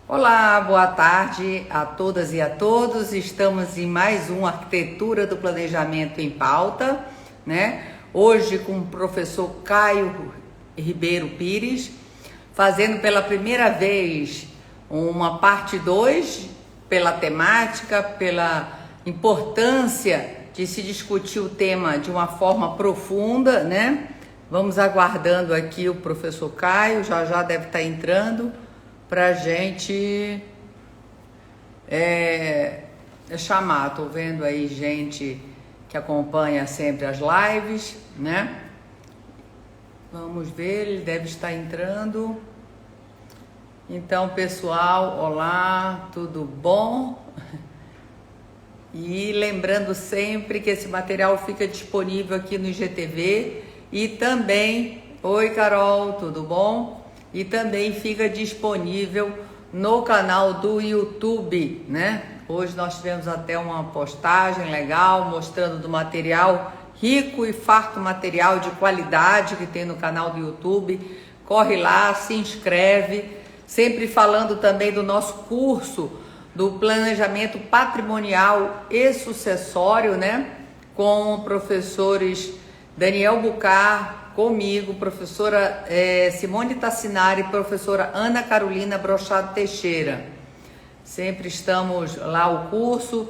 Olá, boa tarde a todas e a todos. Estamos em mais um Arquitetura do Planejamento em Pauta, né? Hoje com o professor Caio Ribeiro Pires, fazendo pela primeira vez uma parte 2, pela temática, pela importância de se discutir o tema de uma forma profunda, né? Vamos aguardando aqui o professor Caio, já deve estar entrando para a gente chamar. Estou vendo aí gente que acompanha sempre as lives, né? Vamos ver, ele deve estar entrando. Então, pessoal, olá, tudo bom? E lembrando sempre que esse material fica disponível aqui no IGTV e também, oi Carol, tudo bom? E também fica disponível no canal do YouTube, né? Hoje nós tivemos até uma postagem legal mostrando do material rico e farto material de qualidade que tem no canal do YouTube. Corre lá, se inscreve, sempre falando também do nosso curso do planejamento patrimonial e sucessório, né? Com professores Daniel Bucar, comigo, professora Simone Tassinari e professora Ana Carolina Brochado Teixeira. Sempre estamos lá, o curso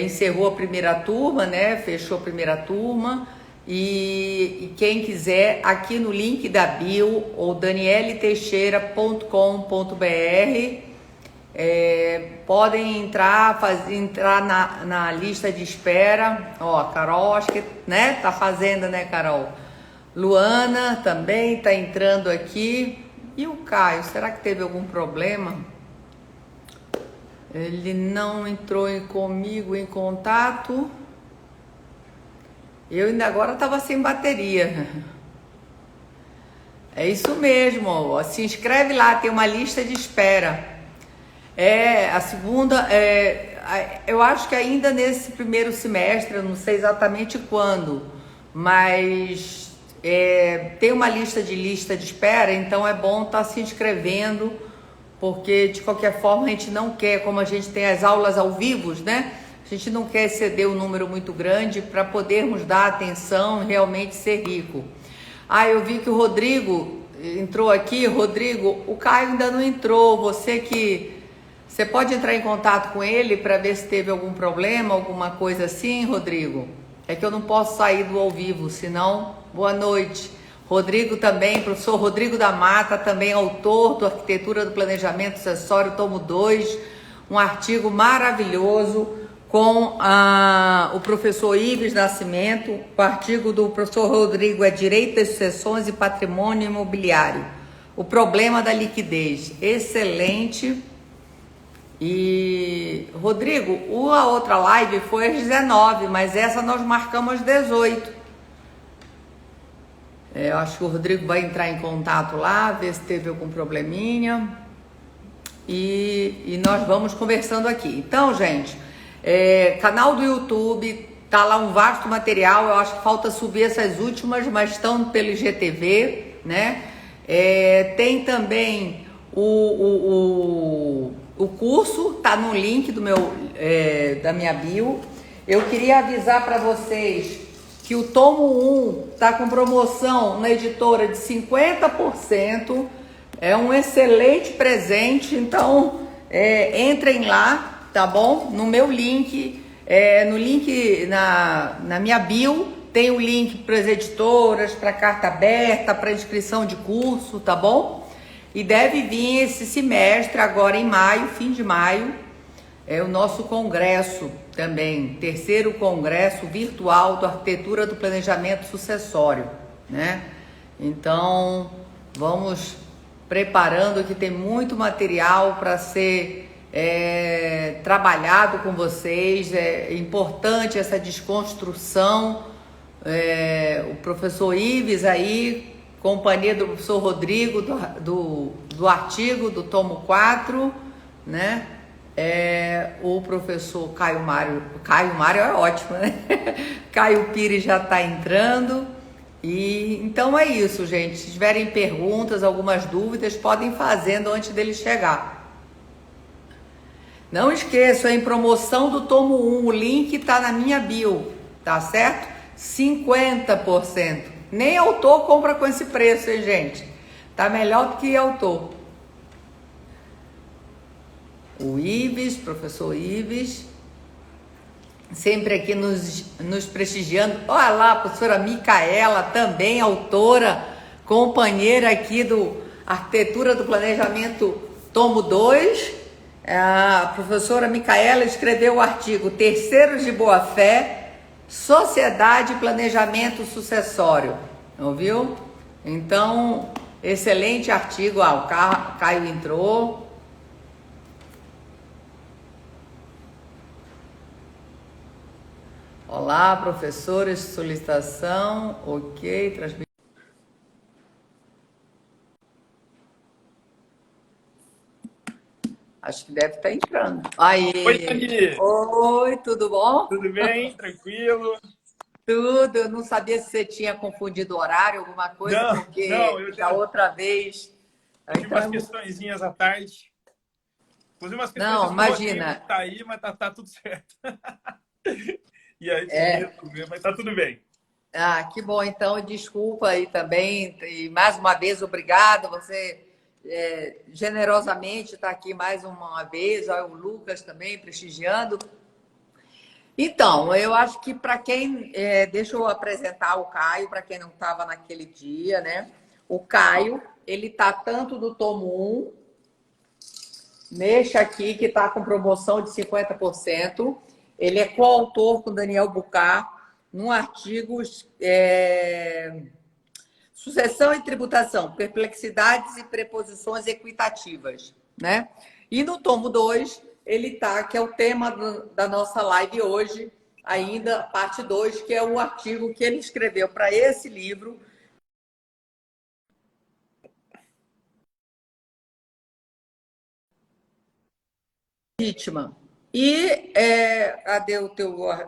encerrou a primeira turma, né? Fechou a primeira turma. E quem quiser, aqui no link da bio ou danielleteixeira.com.br, podem entrar na lista de espera. Ó, a Carol, acho que, né, tá fazendo, né, Carol? Luana também tá entrando aqui. E o Caio, será que teve algum problema? Ele não entrou comigo em contato. Eu ainda agora estava sem bateria. É isso mesmo, ó. Se inscreve lá, tem uma lista de espera. A segunda, eu acho que ainda nesse primeiro semestre, eu não sei exatamente quando, mas tem uma lista de espera, então é bom estar se inscrevendo, porque de qualquer forma a gente não quer, como a gente tem as aulas ao vivo, né? A gente não quer exceder um número muito grande para podermos dar atenção e realmente ser rico. Eu vi que o Rodrigo entrou aqui. Rodrigo, o Caio ainda não entrou. Você pode entrar em contato com ele para ver se teve algum problema, alguma coisa assim, Rodrigo? É que eu não posso sair do ao vivo, senão, boa noite. Rodrigo também, professor Rodrigo da Mata, também autor do Arquitetura do Planejamento Sucessório, tomo 2, um artigo maravilhoso com o professor Ives Nascimento. O artigo do professor Rodrigo é Direito das Sucessões e Patrimônio Imobiliário, o problema da liquidez. Excelente. E, Rodrigo, a outra live foi às 19, mas essa nós marcamos às 18. Eu acho que o Rodrigo vai entrar em contato lá, ver se teve algum probleminha. E nós vamos conversando aqui. Então, gente, canal do YouTube, tá lá um vasto material. Eu acho que falta subir essas últimas, mas estão pelo IGTV, né? Tem também o curso, tá no link da minha bio. Eu queria avisar para vocês que o tomo 1 tá com promoção na editora de 50%. É um excelente presente, então entrem lá, tá bom? No meu link, no link na minha bio, tem o link para as editoras, para carta aberta, para inscrição de curso, tá bom? E deve vir esse semestre, agora em maio, fim de maio, o nosso congresso também, 3º Congresso Virtual do Arquitetura do Planejamento Sucessório, né? Então, vamos preparando, que tem muito material para ser trabalhado com vocês. É importante essa desconstrução. O professor Ives aí, companhia do professor Rodrigo, do artigo do tomo 4, né? O professor Caio Mário é ótimo, né? Caio Pires já está entrando. E então é isso, gente. Se tiverem perguntas, algumas dúvidas, podem ir fazendo antes dele chegar. Não esqueça, em promoção do tomo 1, o link tá na minha bio, tá certo? 50%. Nem autor compra com esse preço, hein, gente? Tá melhor do que autor. O Ives, professor Ives, sempre aqui nos prestigiando. Olha lá, a professora Micaela, também autora, companheira aqui do Arquitetura do Planejamento, tomo 2. A professora Micaela escreveu o artigo Terceiros de Boa-Fé, Sociedade e Planejamento Sucessório. Ouviu? Então, excelente artigo. O Caio entrou. Olá, professores, solicitação. Ok, transmissão. Acho que deve estar entrando. Aí. Oi, Dani. Oi, tudo bom? Tudo bem? Tranquilo? Tudo. Eu não sabia se você tinha confundido o horário, alguma coisa, Não, porque da outra vez. tive umas Então, questõezinhas à tarde. Inclusive umas questões não, de roteiro que imagina. tá aí, mas tá tudo certo. E aí tive que É, resolver, mas tá tudo bem. que bom. Então, desculpa aí também. E mais uma vez, obrigado. Você generosamente está aqui mais uma vez. Olha, o Lucas também prestigiando. Então, eu acho que para quem. Deixa eu apresentar o Caio, para quem não estava naquele dia, né? O Caio, ele tá tanto do tomo 1, neste aqui, que está com promoção de 50%. Ele é coautor com Daniel Bucar, num artigo Sucessão e Tributação, Perplexidades e Preposições Equitativas, né? E no tomo 2, ele tá, que é o tema da nossa live hoje, ainda parte 2, que é o artigo que ele escreveu para esse livro. Vítima. E cadê o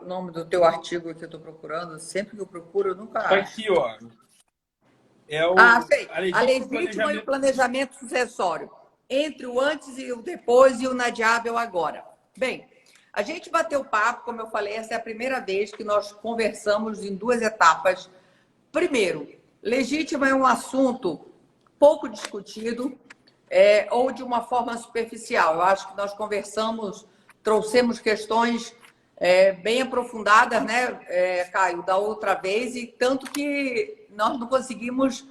nome do teu artigo que eu estou procurando? Sempre que eu procuro, eu nunca Tá acho. aqui, ó. É Sei. a A legítima legítima e o planejamento. planejamento sucessório. Entre o antes e o depois e o inadiável agora. Bem, a gente bateu papo, como eu falei, essa é a primeira vez que nós conversamos em duas etapas. Primeiro, legítima é um assunto pouco discutido, ou de uma forma superficial. Eu acho que nós conversamos, trouxemos questões bem aprofundadas, né, Caio, da outra vez, e tanto que nós não conseguimos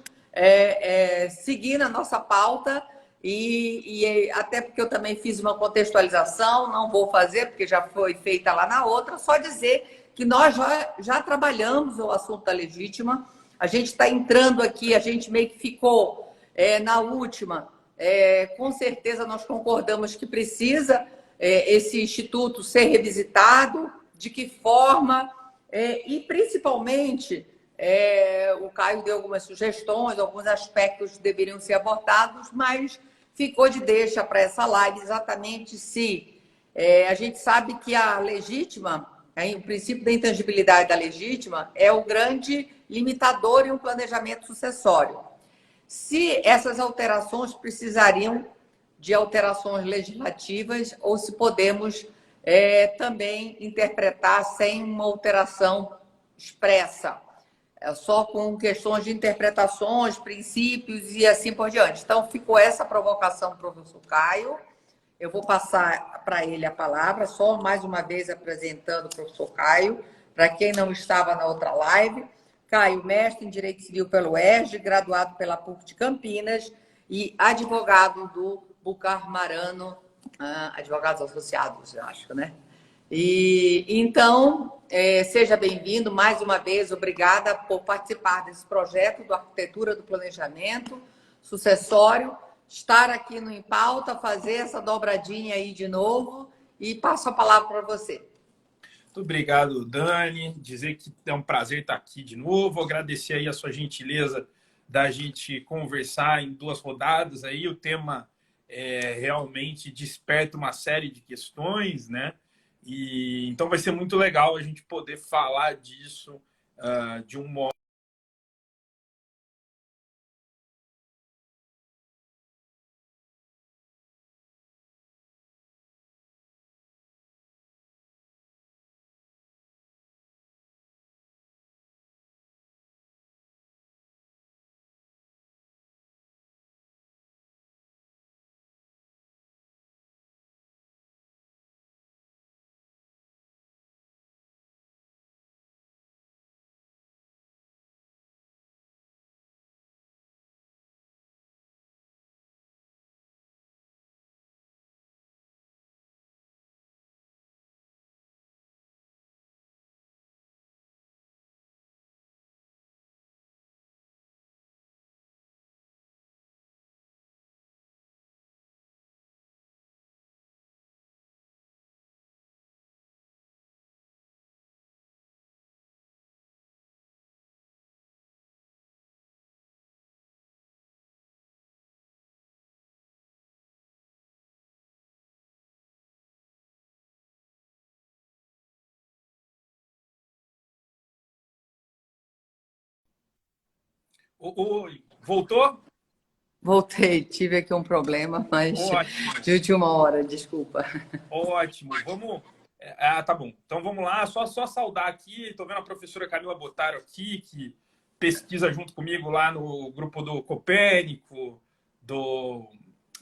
seguir na nossa pauta, e até porque eu também fiz uma contextualização, não vou fazer, porque já foi feita lá na outra, só dizer que nós já trabalhamos o assunto da legítima, a gente está entrando aqui, a gente meio que ficou na última, com certeza nós concordamos que precisa esse instituto ser revisitado, de que forma, e principalmente o Caio deu algumas sugestões, alguns aspectos que deveriam ser abordados, mas ficou de deixa para essa live exatamente se a gente sabe que a legítima, o princípio da intangibilidade da legítima é o grande limitador em um planejamento sucessório. Se essas alterações precisariam de alterações legislativas ou se podemos também interpretar sem uma alteração expressa, só com questões de interpretações, princípios e assim por diante. Então, ficou essa provocação para o professor Caio. Eu vou passar para ele a palavra, só mais uma vez apresentando o professor Caio, para quem não estava na outra live. Caio, mestre em Direito Civil pelo ERJ, graduado pela PUC de Campinas e advogado do Bucar Marano, advogados associados, eu acho, né? E então, seja bem-vindo mais uma vez, obrigada por participar desse projeto do Arquitetura do Planejamento Sucessório, estar aqui no Em Pauta, fazer essa dobradinha aí de novo e passo a palavra para você. Muito obrigado, Dani. Dizer que é um prazer estar aqui de novo. Agradecer aí a sua gentileza da gente conversar em duas rodadas. Aí o tema realmente desperta uma série de questões, né? E então vai ser muito legal a gente poder falar disso de um modo Oi, voltou? Voltei, tive aqui um problema, mas Ótimo, de última hora, desculpa. ótimo. Vamos. Tá bom. Então vamos lá. Só saudar aqui. Estou vendo a professora Camila Botaro aqui, que pesquisa junto comigo lá no grupo do Copérnico, do,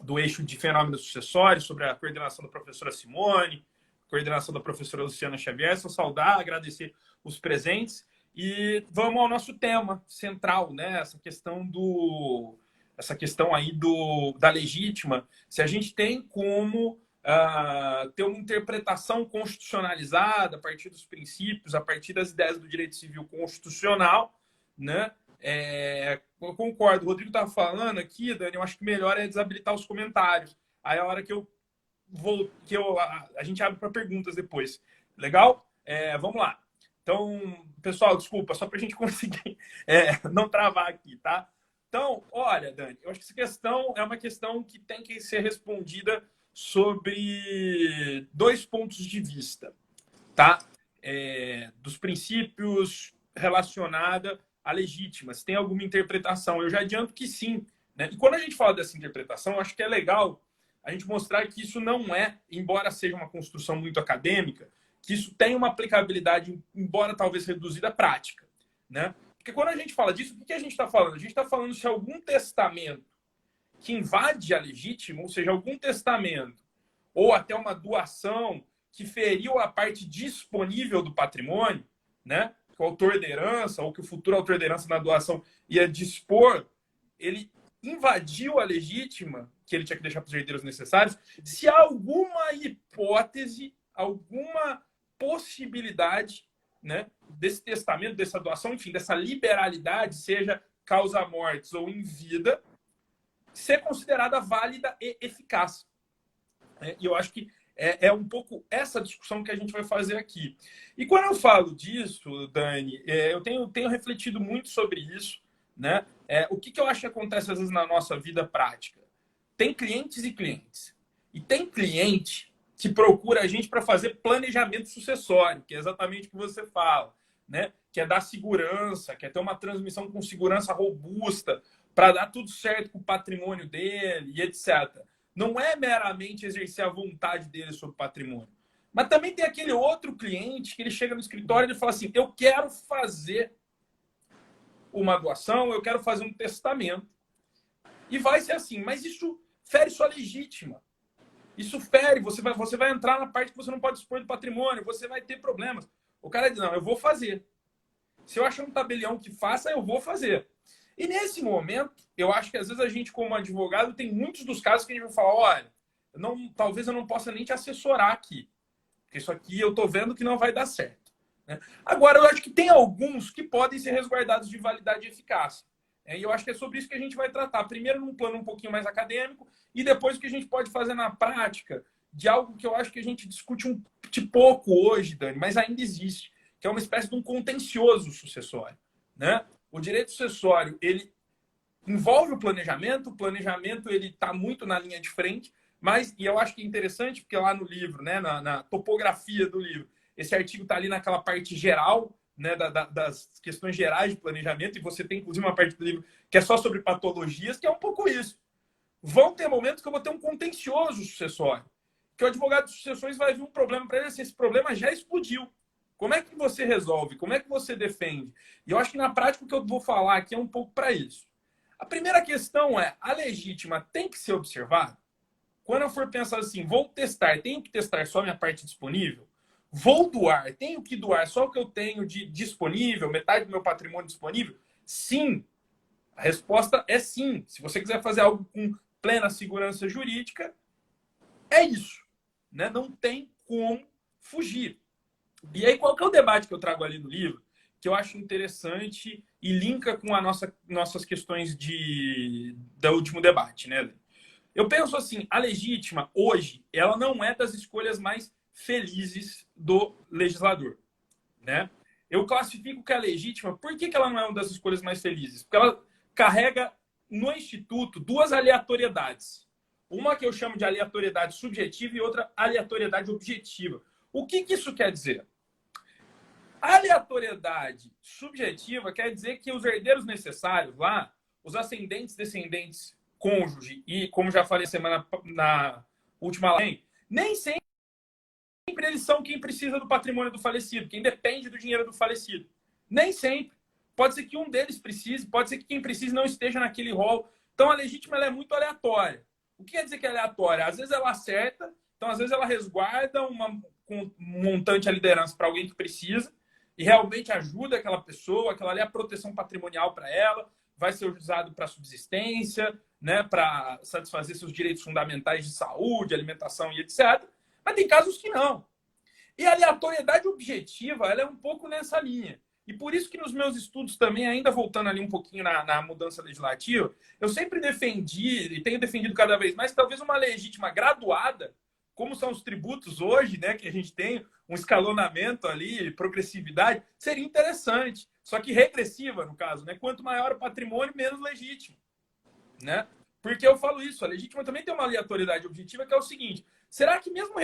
do eixo de fenômenos sucessórios, sobre a coordenação da professora Simone, coordenação da professora Luciana Xavier. Só saudar, agradecer os presentes. E vamos ao nosso tema central, né? Essa questão aí da legítima, se a gente tem como ter uma interpretação constitucionalizada a partir dos princípios, a partir das ideias do direito civil constitucional, né? Eu concordo. O Rodrigo estava falando aqui, Dani, eu acho que melhor é desabilitar os comentários. Aí a hora que eu vou, a gente abre para perguntas depois. Legal? Vamos lá. Então, pessoal, desculpa, só para a gente conseguir não travar aqui, tá? Então, olha, Dani, eu acho que essa questão é uma questão que tem que ser respondida sobre dois pontos de vista, tá? Dos princípios relacionada à legítima. Se tem alguma interpretação, eu já adianto que sim, né? E quando a gente fala dessa interpretação, eu acho que é legal a gente mostrar que isso não é, embora seja uma construção muito acadêmica, que isso tem uma aplicabilidade, embora talvez reduzida, prática, né? Porque quando a gente fala disso, o que a gente está falando? A gente está falando se algum testamento que invade a legítima, ou seja, algum testamento ou até uma doação que feriu a parte disponível do patrimônio, né? Que o autor de herança ou que o futuro autor de herança na doação ia dispor, ele invadiu a legítima que ele tinha que deixar para os herdeiros necessários, se há alguma hipótese, alguma possibilidade, né, desse testamento, dessa doação, enfim, dessa liberalidade, seja causa mortis ou em vida, ser considerada válida e eficaz. E eu acho que é um pouco essa discussão que a gente vai fazer aqui. E quando eu falo disso, Dani, eu tenho refletido muito sobre isso, né? O que eu acho que acontece às vezes na nossa vida prática? Tem clientes e clientes. E tem cliente que procura a gente para fazer planejamento sucessório, que é exatamente o que você fala, né? Que é dar segurança, quer ter uma transmissão com segurança robusta, para dar tudo certo com o patrimônio dele e etc. Não é meramente exercer a vontade dele sobre o patrimônio. Mas também tem aquele outro cliente que ele chega no escritório e ele fala assim, eu quero fazer uma doação, eu quero fazer um testamento. E vai ser assim, mas isso fere sua legítima. Isso fere, você vai entrar na parte que você não pode dispor do patrimônio, você vai ter problemas. O cara diz, não, eu vou fazer. Se eu achar um tabelião que faça, eu vou fazer. E nesse momento, eu acho que às vezes a gente, como advogado, tem muitos dos casos que a gente vai falar, olha, talvez eu não possa nem te assessorar aqui. Porque isso aqui eu estou vendo que não vai dar certo. Né? Agora, eu acho que tem alguns que podem ser resguardados de validade e eficácia. E eu acho que é sobre isso que a gente vai tratar. Primeiro num plano um pouquinho mais acadêmico e depois o que a gente pode fazer na prática de algo que eu acho que a gente discute de pouco hoje, Dani, mas ainda existe, que é uma espécie de um contencioso sucessório. Né? O direito sucessório, ele envolve o planejamento ele está muito na linha de frente, e eu acho que é interessante, porque lá no livro, né, na topografia do livro, esse artigo está ali naquela parte geral, né, das questões gerais de planejamento, e você tem, inclusive, uma parte do livro que é só sobre patologias, que é um pouco isso. Vão ter momentos que eu vou ter um contencioso sucessório, que o advogado de sucessões vai vir um problema para ele, assim, esse problema já explodiu. Como é que você resolve? Como é que você defende? E eu acho que na prática o que eu vou falar aqui é um pouco para isso. A primeira questão é, a legítima tem que ser observada? Quando eu for pensar assim, vou testar, tenho que testar só a minha parte disponível? Vou doar, tenho que doar só o que eu tenho de disponível, metade do meu patrimônio disponível? Sim. A resposta é sim. Se você quiser fazer algo com plena segurança jurídica, é isso. Né? Não tem como fugir. E aí, qual que é o debate que eu trago ali no livro, que eu acho interessante e linka com nossas questões do último debate, né? Eu penso assim, a legítima, hoje, ela não é das escolhas mais felizes do legislador, né? Eu classifico que a legítima, por que ela não é uma das escolhas mais felizes? Porque ela carrega no Instituto duas aleatoriedades. Uma que eu chamo de aleatoriedade subjetiva e outra aleatoriedade objetiva. O que isso quer dizer? Aleatoriedade subjetiva quer dizer que os herdeiros necessários lá, os ascendentes, descendentes, cônjuge e, como já falei na última live, nem sempre eles são quem precisa do patrimônio do falecido, quem depende do dinheiro do falecido. Nem sempre. Pode ser que um deles precise, pode ser que quem precise não esteja naquele rol. Então, a legítima ela é muito aleatória. O que quer dizer que é aleatória? Às vezes ela acerta, então às vezes ela resguarda um montante a liderança para alguém que precisa e realmente ajuda aquela pessoa, aquela ali é a proteção patrimonial para ela, vai ser usado para subsistência, né, para satisfazer seus direitos fundamentais de saúde, alimentação e etc. Mas tem casos que não. E a aleatoriedade objetiva, ela é um pouco nessa linha. E por isso que nos meus estudos também, ainda voltando ali um pouquinho na mudança legislativa, eu sempre defendi, e tenho defendido cada vez mais, talvez uma legítima graduada, como são os tributos hoje, né, que a gente tem um escalonamento ali, progressividade, seria interessante. Só que regressiva, no caso, né? Quanto maior o patrimônio, menos legítimo, né? Porque eu falo isso, a legítima também tem uma aleatoriedade objetiva, que é o seguinte: será que mesmo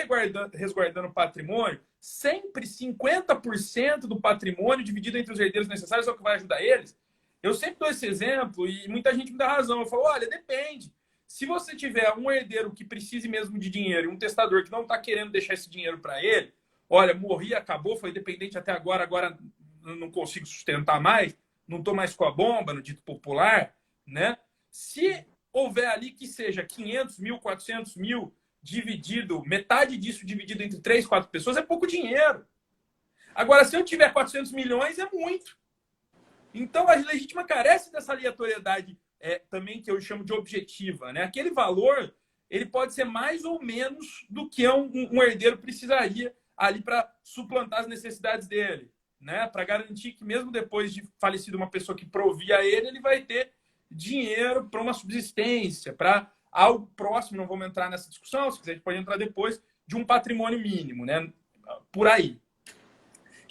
resguardando o patrimônio, sempre 50% do patrimônio dividido entre os herdeiros necessários é o que vai ajudar eles? Eu sempre dou esse exemplo e muita gente me dá razão. Eu falo, olha, depende. Se você tiver um herdeiro que precise mesmo de dinheiro e um testador que não está querendo deixar esse dinheiro para ele, olha, morri, acabou, foi dependente até agora não consigo sustentar mais, não estou mais com a bomba, no dito popular, né? Se houver ali que seja 500 mil, 400 mil dividido, metade disso dividido entre 3, 4 pessoas, é pouco dinheiro. Agora, se eu tiver 400 milhões, é muito. Então, a legítima carece dessa aleatoriedade também que eu chamo de objetiva, né? Aquele valor, ele pode ser mais ou menos do que um herdeiro precisaria ali para suplantar as necessidades dele, né? Para garantir que mesmo depois de falecido uma pessoa que provia ele, ele vai ter dinheiro para uma subsistência, para algo próximo, não vamos entrar nessa discussão, se quiser a gente pode entrar depois, de um patrimônio mínimo, né? Por aí.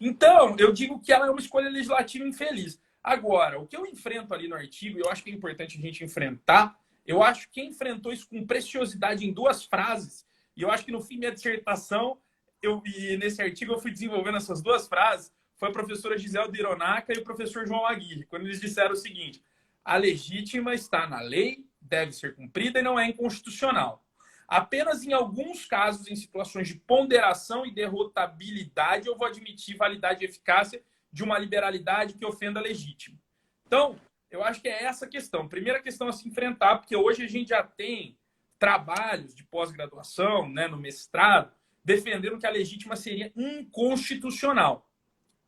Então, eu digo que ela é uma escolha legislativa infeliz. Agora, o que eu enfrento ali no artigo, e eu acho que é importante a gente enfrentar, eu acho que quem enfrentou isso com preciosidade em 2 frases, e eu acho que no fim da minha dissertação, e nesse artigo eu fui desenvolvendo essas 2 frases, foi a professora Gisele Dironaca e o professor João Aguirre, quando eles disseram o seguinte: a legítima está na lei, deve ser cumprida e não é inconstitucional. Apenas em alguns casos, em situações de ponderação e derrotabilidade, eu vou admitir validade e eficácia de uma liberalidade que ofenda a legítima. Então, eu acho que é essa a questão. Primeira questão a se enfrentar, porque hoje a gente já tem trabalhos de pós-graduação, né, no mestrado, defendendo que a legítima seria inconstitucional,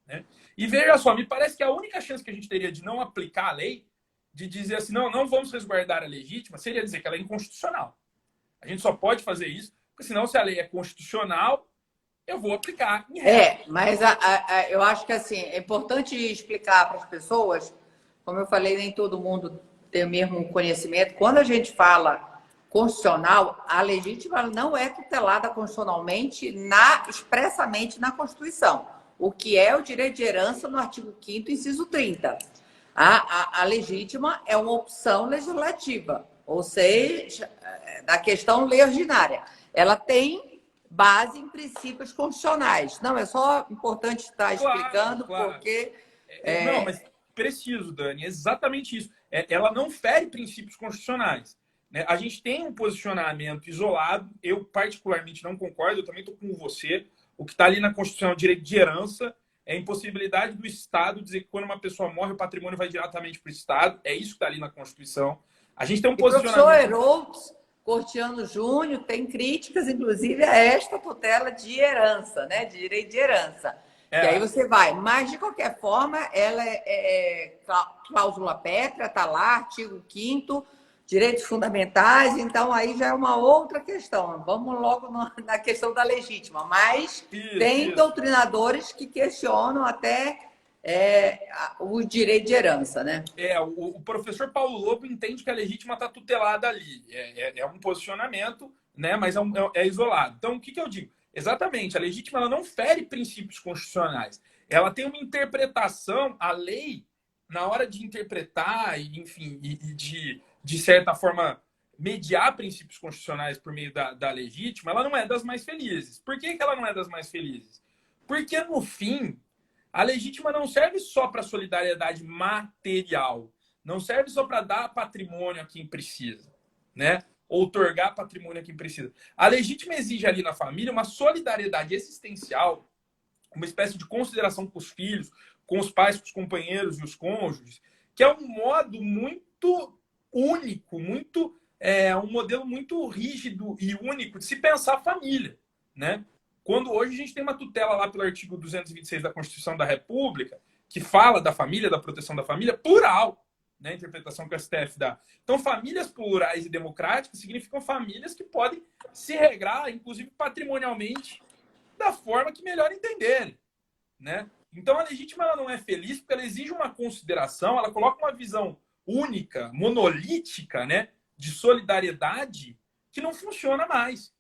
né? E veja só, me parece que a única chance que a gente teria de não aplicar a lei, de dizer assim, não vamos resguardar a legítima, seria dizer que ela é inconstitucional. A gente só pode fazer isso, porque senão, se a lei é constitucional, eu vou aplicar em regra. Mas eu acho que assim, é importante explicar para as pessoas, como eu falei, nem todo mundo tem o mesmo conhecimento. Quando a gente fala constitucional, a legítima não é tutelada constitucionalmente expressamente na Constituição, o que é o direito de herança no artigo 5º, inciso 30. A legítima é uma opção legislativa, ou seja, da questão lei ordinária. Ela tem base em princípios constitucionais. Não, é só importante estar explicando, claro. Porque... Não, mas preciso, Dani, é exatamente isso. Ela não fere princípios constitucionais, né? A gente tem um posicionamento isolado, eu particularmente não concordo, eu também estou com você. O que está ali na Constituição é o direito de herança, é a impossibilidade do Estado dizer que quando uma pessoa morre, o patrimônio vai diretamente para o Estado. É isso que está ali na Constituição. A gente tem um posicionamento... O professor Heroux Cortiano Júnior tem críticas, inclusive, a esta tutela de herança, né? De direito de herança. E aí você vai. Mas, de qualquer forma, ela é cláusula pétrea, está lá, artigo 5º, direitos fundamentais, então aí já é uma outra questão. Vamos logo na questão da legítima. Mas tem doutrinadores que questionam até o direito de herança, né? O professor Paulo Lobo entende que a legítima está tutelada ali. É um posicionamento, né? Mas é isolado. Então, o que eu digo? Exatamente, a legítima ela não fere princípios constitucionais. Ela tem uma interpretação, a lei, na hora de interpretar, enfim, de certa forma, mediar princípios constitucionais por meio da legítima, ela não é das mais felizes. Por que ela não é das mais felizes? Porque, no fim, A legítima não serve só para solidariedade material, não serve só para dar patrimônio a quem precisa, né? Outorgar patrimônio a quem precisa. A legítima exige ali na família uma solidariedade existencial, uma espécie de consideração com os filhos, com os pais, com os companheiros e os cônjuges, que é um modo muito único, um modelo muito rígido e único de se pensar a família, né? Quando hoje a gente tem uma tutela lá pelo artigo 226 da Constituição da República, que fala da família, da proteção da família, plural, né? A interpretação que o STF dá. Então, famílias plurais e democráticas significam famílias que podem se regrar, inclusive patrimonialmente, da forma que melhor entenderem, né? Então, a legítima ela não é feliz porque ela exige uma consideração, ela coloca uma visão única, monolítica, né, de solidariedade que não funciona mais.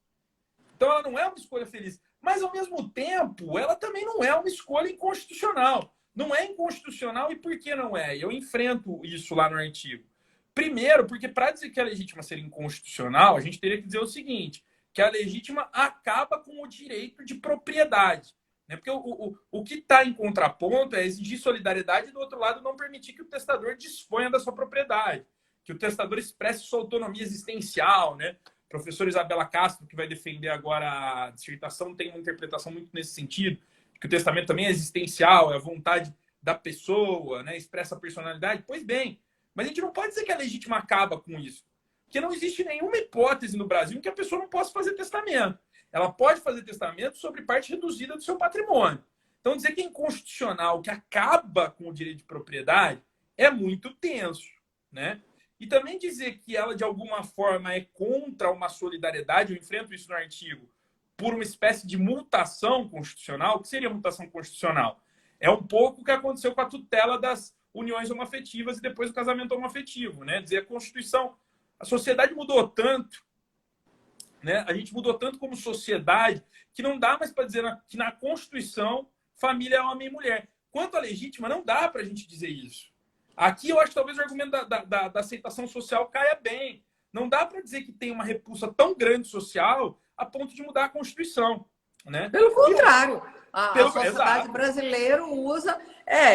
Então, ela não é uma escolha feliz. Mas, ao mesmo tempo, ela também não é uma escolha inconstitucional. Não é inconstitucional e por que não é? Eu enfrento isso lá no artigo. Primeiro, porque para dizer que a legítima seria inconstitucional, a gente teria que dizer o seguinte, que a legítima acaba com o direito de propriedade. Né? Porque o que está em contraponto é exigir solidariedade e, do outro lado, não permitir que o testador disponha da sua propriedade, que o testador expresse sua autonomia existencial, né? A professora Isabela Castro, que vai defender agora a dissertação, tem uma interpretação muito nesse sentido, que o testamento também é existencial, é a vontade da pessoa, né? Expressa a personalidade. Pois bem, mas a gente não pode dizer que a legítima acaba com isso, porque não existe nenhuma hipótese no Brasil em que a pessoa não possa fazer testamento. Ela pode fazer testamento sobre parte reduzida do seu patrimônio. Então, dizer que é inconstitucional, que acaba com o direito de propriedade, é muito tenso, né? E também dizer que ela, de alguma forma, é contra uma solidariedade, eu enfrento isso no artigo, por uma espécie de mutação constitucional. O que seria mutação constitucional? É um pouco o que aconteceu com a tutela das uniões homoafetivas e depois o casamento homoafetivo, né? Dizer a Constituição, a sociedade mudou tanto, né? A gente mudou tanto como sociedade que não dá mais para dizer que na Constituição família é homem e mulher. Quanto à legítima, não dá para a gente dizer isso. Aqui eu acho que talvez o argumento da aceitação social caia bem. Não dá para dizer que tem uma repulsa tão grande social a ponto de mudar a Constituição, né? Pelo contrário, a sociedade Exato. brasileira usa...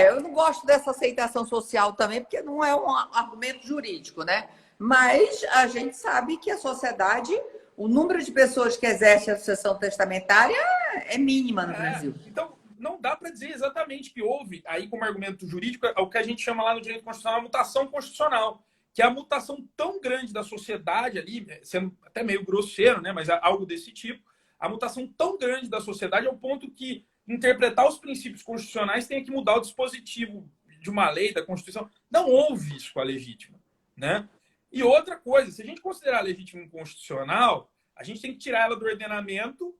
eu não gosto dessa aceitação social também, porque não é um argumento jurídico, né? Mas a gente sabe que a sociedade, o número de pessoas que exercem a sucessão testamentária é mínima no Brasil. Então, não dá para dizer exatamente que houve, aí como argumento jurídico, é o que a gente chama lá no direito constitucional, a mutação constitucional, que é a mutação tão grande da sociedade ali, sendo até meio grosseiro, né, mas é algo desse tipo, a mutação tão grande da sociedade ao ponto que interpretar os princípios constitucionais tem que mudar o dispositivo de uma lei, da Constituição. Não houve isso com a legítima, né? E outra coisa, se a gente considerar a legítima inconstitucional, a gente tem que tirar ela do ordenamento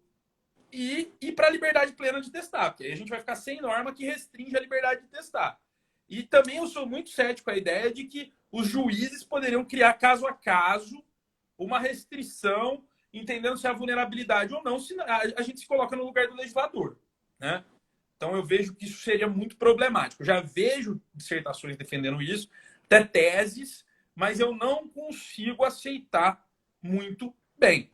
e ir para a liberdade plena de testar, porque aí a gente vai ficar sem norma que restringe a liberdade de testar. E também eu sou muito cético à ideia de que os juízes poderiam criar caso a caso uma restrição, entendendo se há vulnerabilidade ou não, se a gente se coloca no lugar do legislador, né? Então eu vejo que isso seria muito problemático. Eu já vejo dissertações defendendo isso, até teses, mas eu não consigo aceitar muito bem.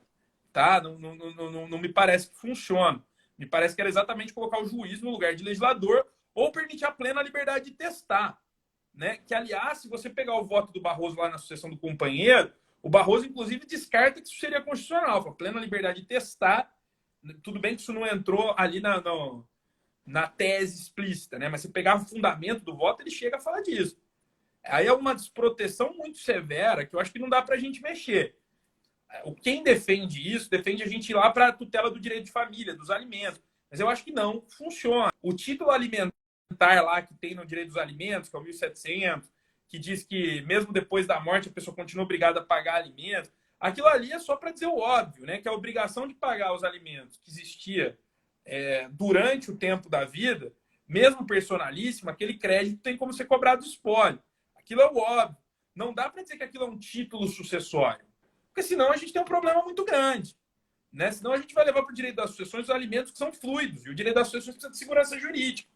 Tá? Não me parece que funciona. Me parece que era exatamente colocar o juiz no lugar de legislador ou permitir a plena liberdade de testar. Né? Que, aliás, se você pegar o voto do Barroso lá na sucessão do companheiro, o Barroso, inclusive, descarta que isso seria constitucional. A plena liberdade de testar, tudo bem que isso não entrou ali na tese explícita, né? Mas se pegar o fundamento do voto, ele chega a falar disso. Aí é uma desproteção muito severa que eu acho que não dá para a gente mexer. Quem defende isso, defende a gente ir lá para a tutela do direito de família, dos alimentos. Mas eu acho que não funciona. O título alimentar lá que tem no direito dos alimentos, que é o 1700, que diz que mesmo depois da morte a pessoa continua obrigada a pagar alimentos, aquilo ali é só para dizer o óbvio, né? Que a obrigação de pagar os alimentos que existia durante o tempo da vida, mesmo personalíssima, aquele crédito tem como ser cobrado espólio. Aquilo é o óbvio. Não dá para dizer que aquilo é um título sucessório. Porque senão a gente tem um problema muito grande. Né? Senão a gente vai levar para o direito das sucessões os alimentos que são fluidos. E o direito das sucessões precisa de segurança jurídica.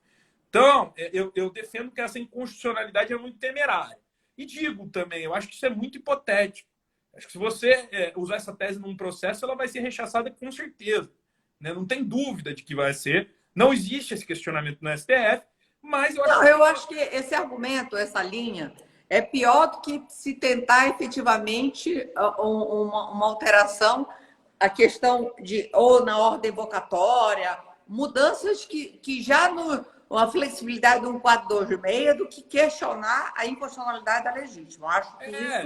Então, eu defendo que essa inconstitucionalidade é muito temerária. E digo também, eu acho que isso é muito hipotético. Acho que se você usar essa tese num processo, ela vai ser rechaçada com certeza. Né? Não tem dúvida de que vai ser. Não existe esse questionamento no STF. Mas eu acho Não, que eu acho que esse argumento, essa linha, é pior do que se tentar efetivamente uma alteração, a questão de, ou na ordem vocatória, mudanças que já no, uma flexibilidade de um 426 do que questionar a inconstitucionalidade da legítima. é,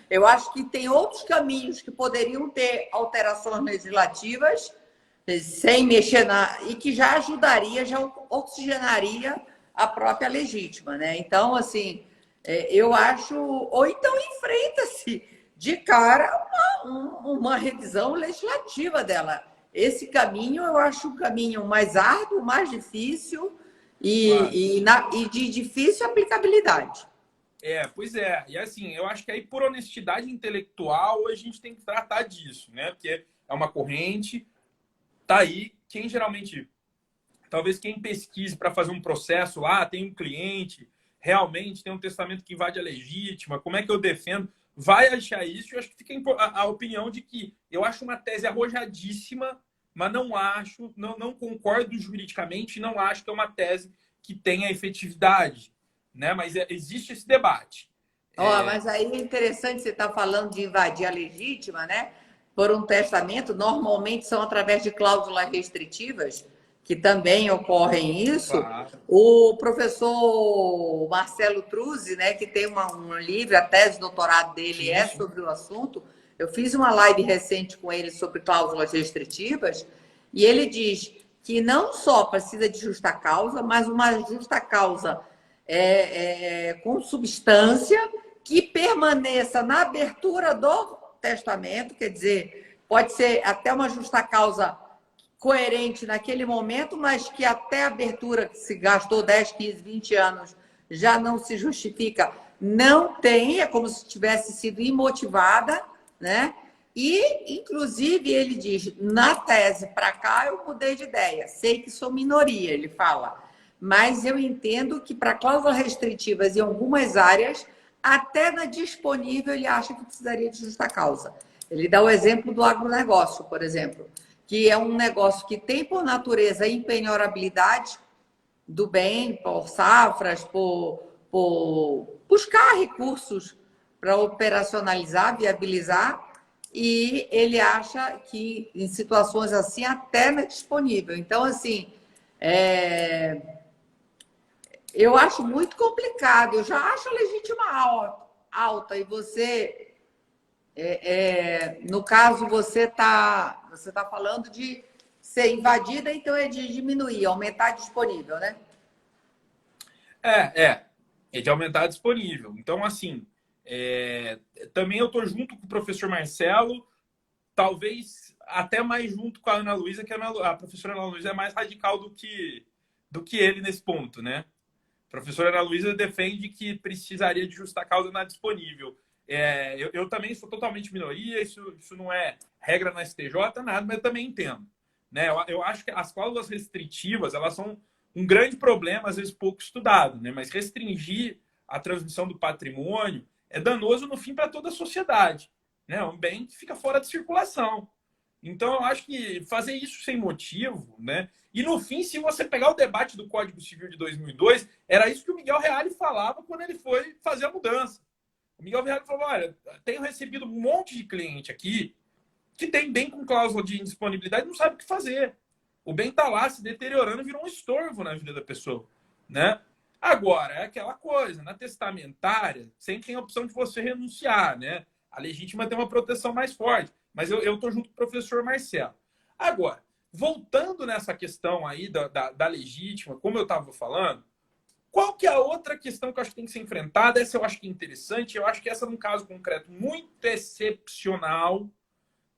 Eu acho que tem outros caminhos que poderiam ter alterações legislativas sem mexer na. E que já ajudaria, já oxigenaria a própria legítima, né? Então, assim, eu acho. Ou então enfrenta-se de cara uma revisão legislativa dela. Esse caminho eu acho o caminho mais árduo, mais difícil claro. e de difícil aplicabilidade. Pois é. E assim, eu acho que aí por honestidade intelectual a gente tem que tratar disso, né? Porque é uma corrente, tá aí. Quem geralmente, talvez quem pesquise para fazer um processo lá, tem um cliente, realmente tem um testamento que invade a legítima, como é que eu defendo? Vai achar isso. Eu acho que fica a opinião de que eu acho uma tese arrojadíssima, mas não acho, não concordo juridicamente, não acho que é uma tese que tenha efetividade, né? Mas existe esse debate. Ó, mas aí é interessante você estar falando de invadir a legítima, né? Por um testamento, normalmente são através de cláusulas restritivas, que também ocorrem isso. Claro. O professor Marcelo Truzzi, né, que tem um livro, a tese de doutorado dele Sim, é sim. sobre o assunto. Eu fiz uma live recente com ele sobre cláusulas restritivas, e ele diz que não só precisa de justa causa, mas uma justa causa com substância que permaneça na abertura do testamento, quer dizer, pode ser até uma justa causa coerente naquele momento, mas que até a abertura, que se gastou 10, 15, 20 anos, já não se justifica, não tem, é como se tivesse sido imotivada, né? E, inclusive, ele diz, na tese para cá eu mudei de ideia, sei que sou minoria, ele fala, mas eu entendo que para cláusulas restritivas em algumas áreas, até na disponível, ele acha que precisaria de justa causa. Ele dá o exemplo do agronegócio, por exemplo, que é um negócio que tem por natureza impenhorabilidade do bem, por safras, por buscar recursos para operacionalizar, viabilizar, e ele acha que em situações assim até não é disponível. Então, assim, eu acho muito complicado. Eu já acho a legítima alta e você, no caso, você tá falando de ser invadida, então é de diminuir, aumentar disponível, né? É, é. É de aumentar disponível. Então, assim, também eu estou junto com o professor Marcelo, talvez até mais junto com a Ana Luísa, que a professora Ana Luísa é mais radical do que ele nesse ponto, né? A professora Ana Luísa defende que precisaria de justa causa na disponível. Eu também sou totalmente minoria, isso não é regra na STJ, nada, mas eu também entendo. Né? Eu acho que as cláusulas restritivas elas são um grande problema, às vezes pouco estudado, né? Mas restringir a transmissão do patrimônio é danoso no fim para toda a sociedade. Né? Um bem que fica fora de circulação. Então, eu acho que fazer isso sem motivo, né? E no fim, se você pegar o debate do Código Civil de 2002, era isso que o Miguel Reale falava quando ele foi fazer a mudança. O Miguel Reale falou: olha, tenho recebido um monte de cliente aqui que tem bem com cláusula de indisponibilidade e não sabe o que fazer. O bem está lá se deteriorando e virou um estorvo na vida da pessoa, né? Agora, é aquela coisa, na testamentária, sempre tem a opção de você renunciar, né? A legítima tem uma proteção mais forte. Mas eu estou junto com o professor Marcelo. Agora, voltando nessa questão aí da legítima, como eu estava falando, qual que é a outra questão que eu acho que tem que ser enfrentada? Essa eu acho que é interessante. Eu acho que essa, num caso concreto muito excepcional,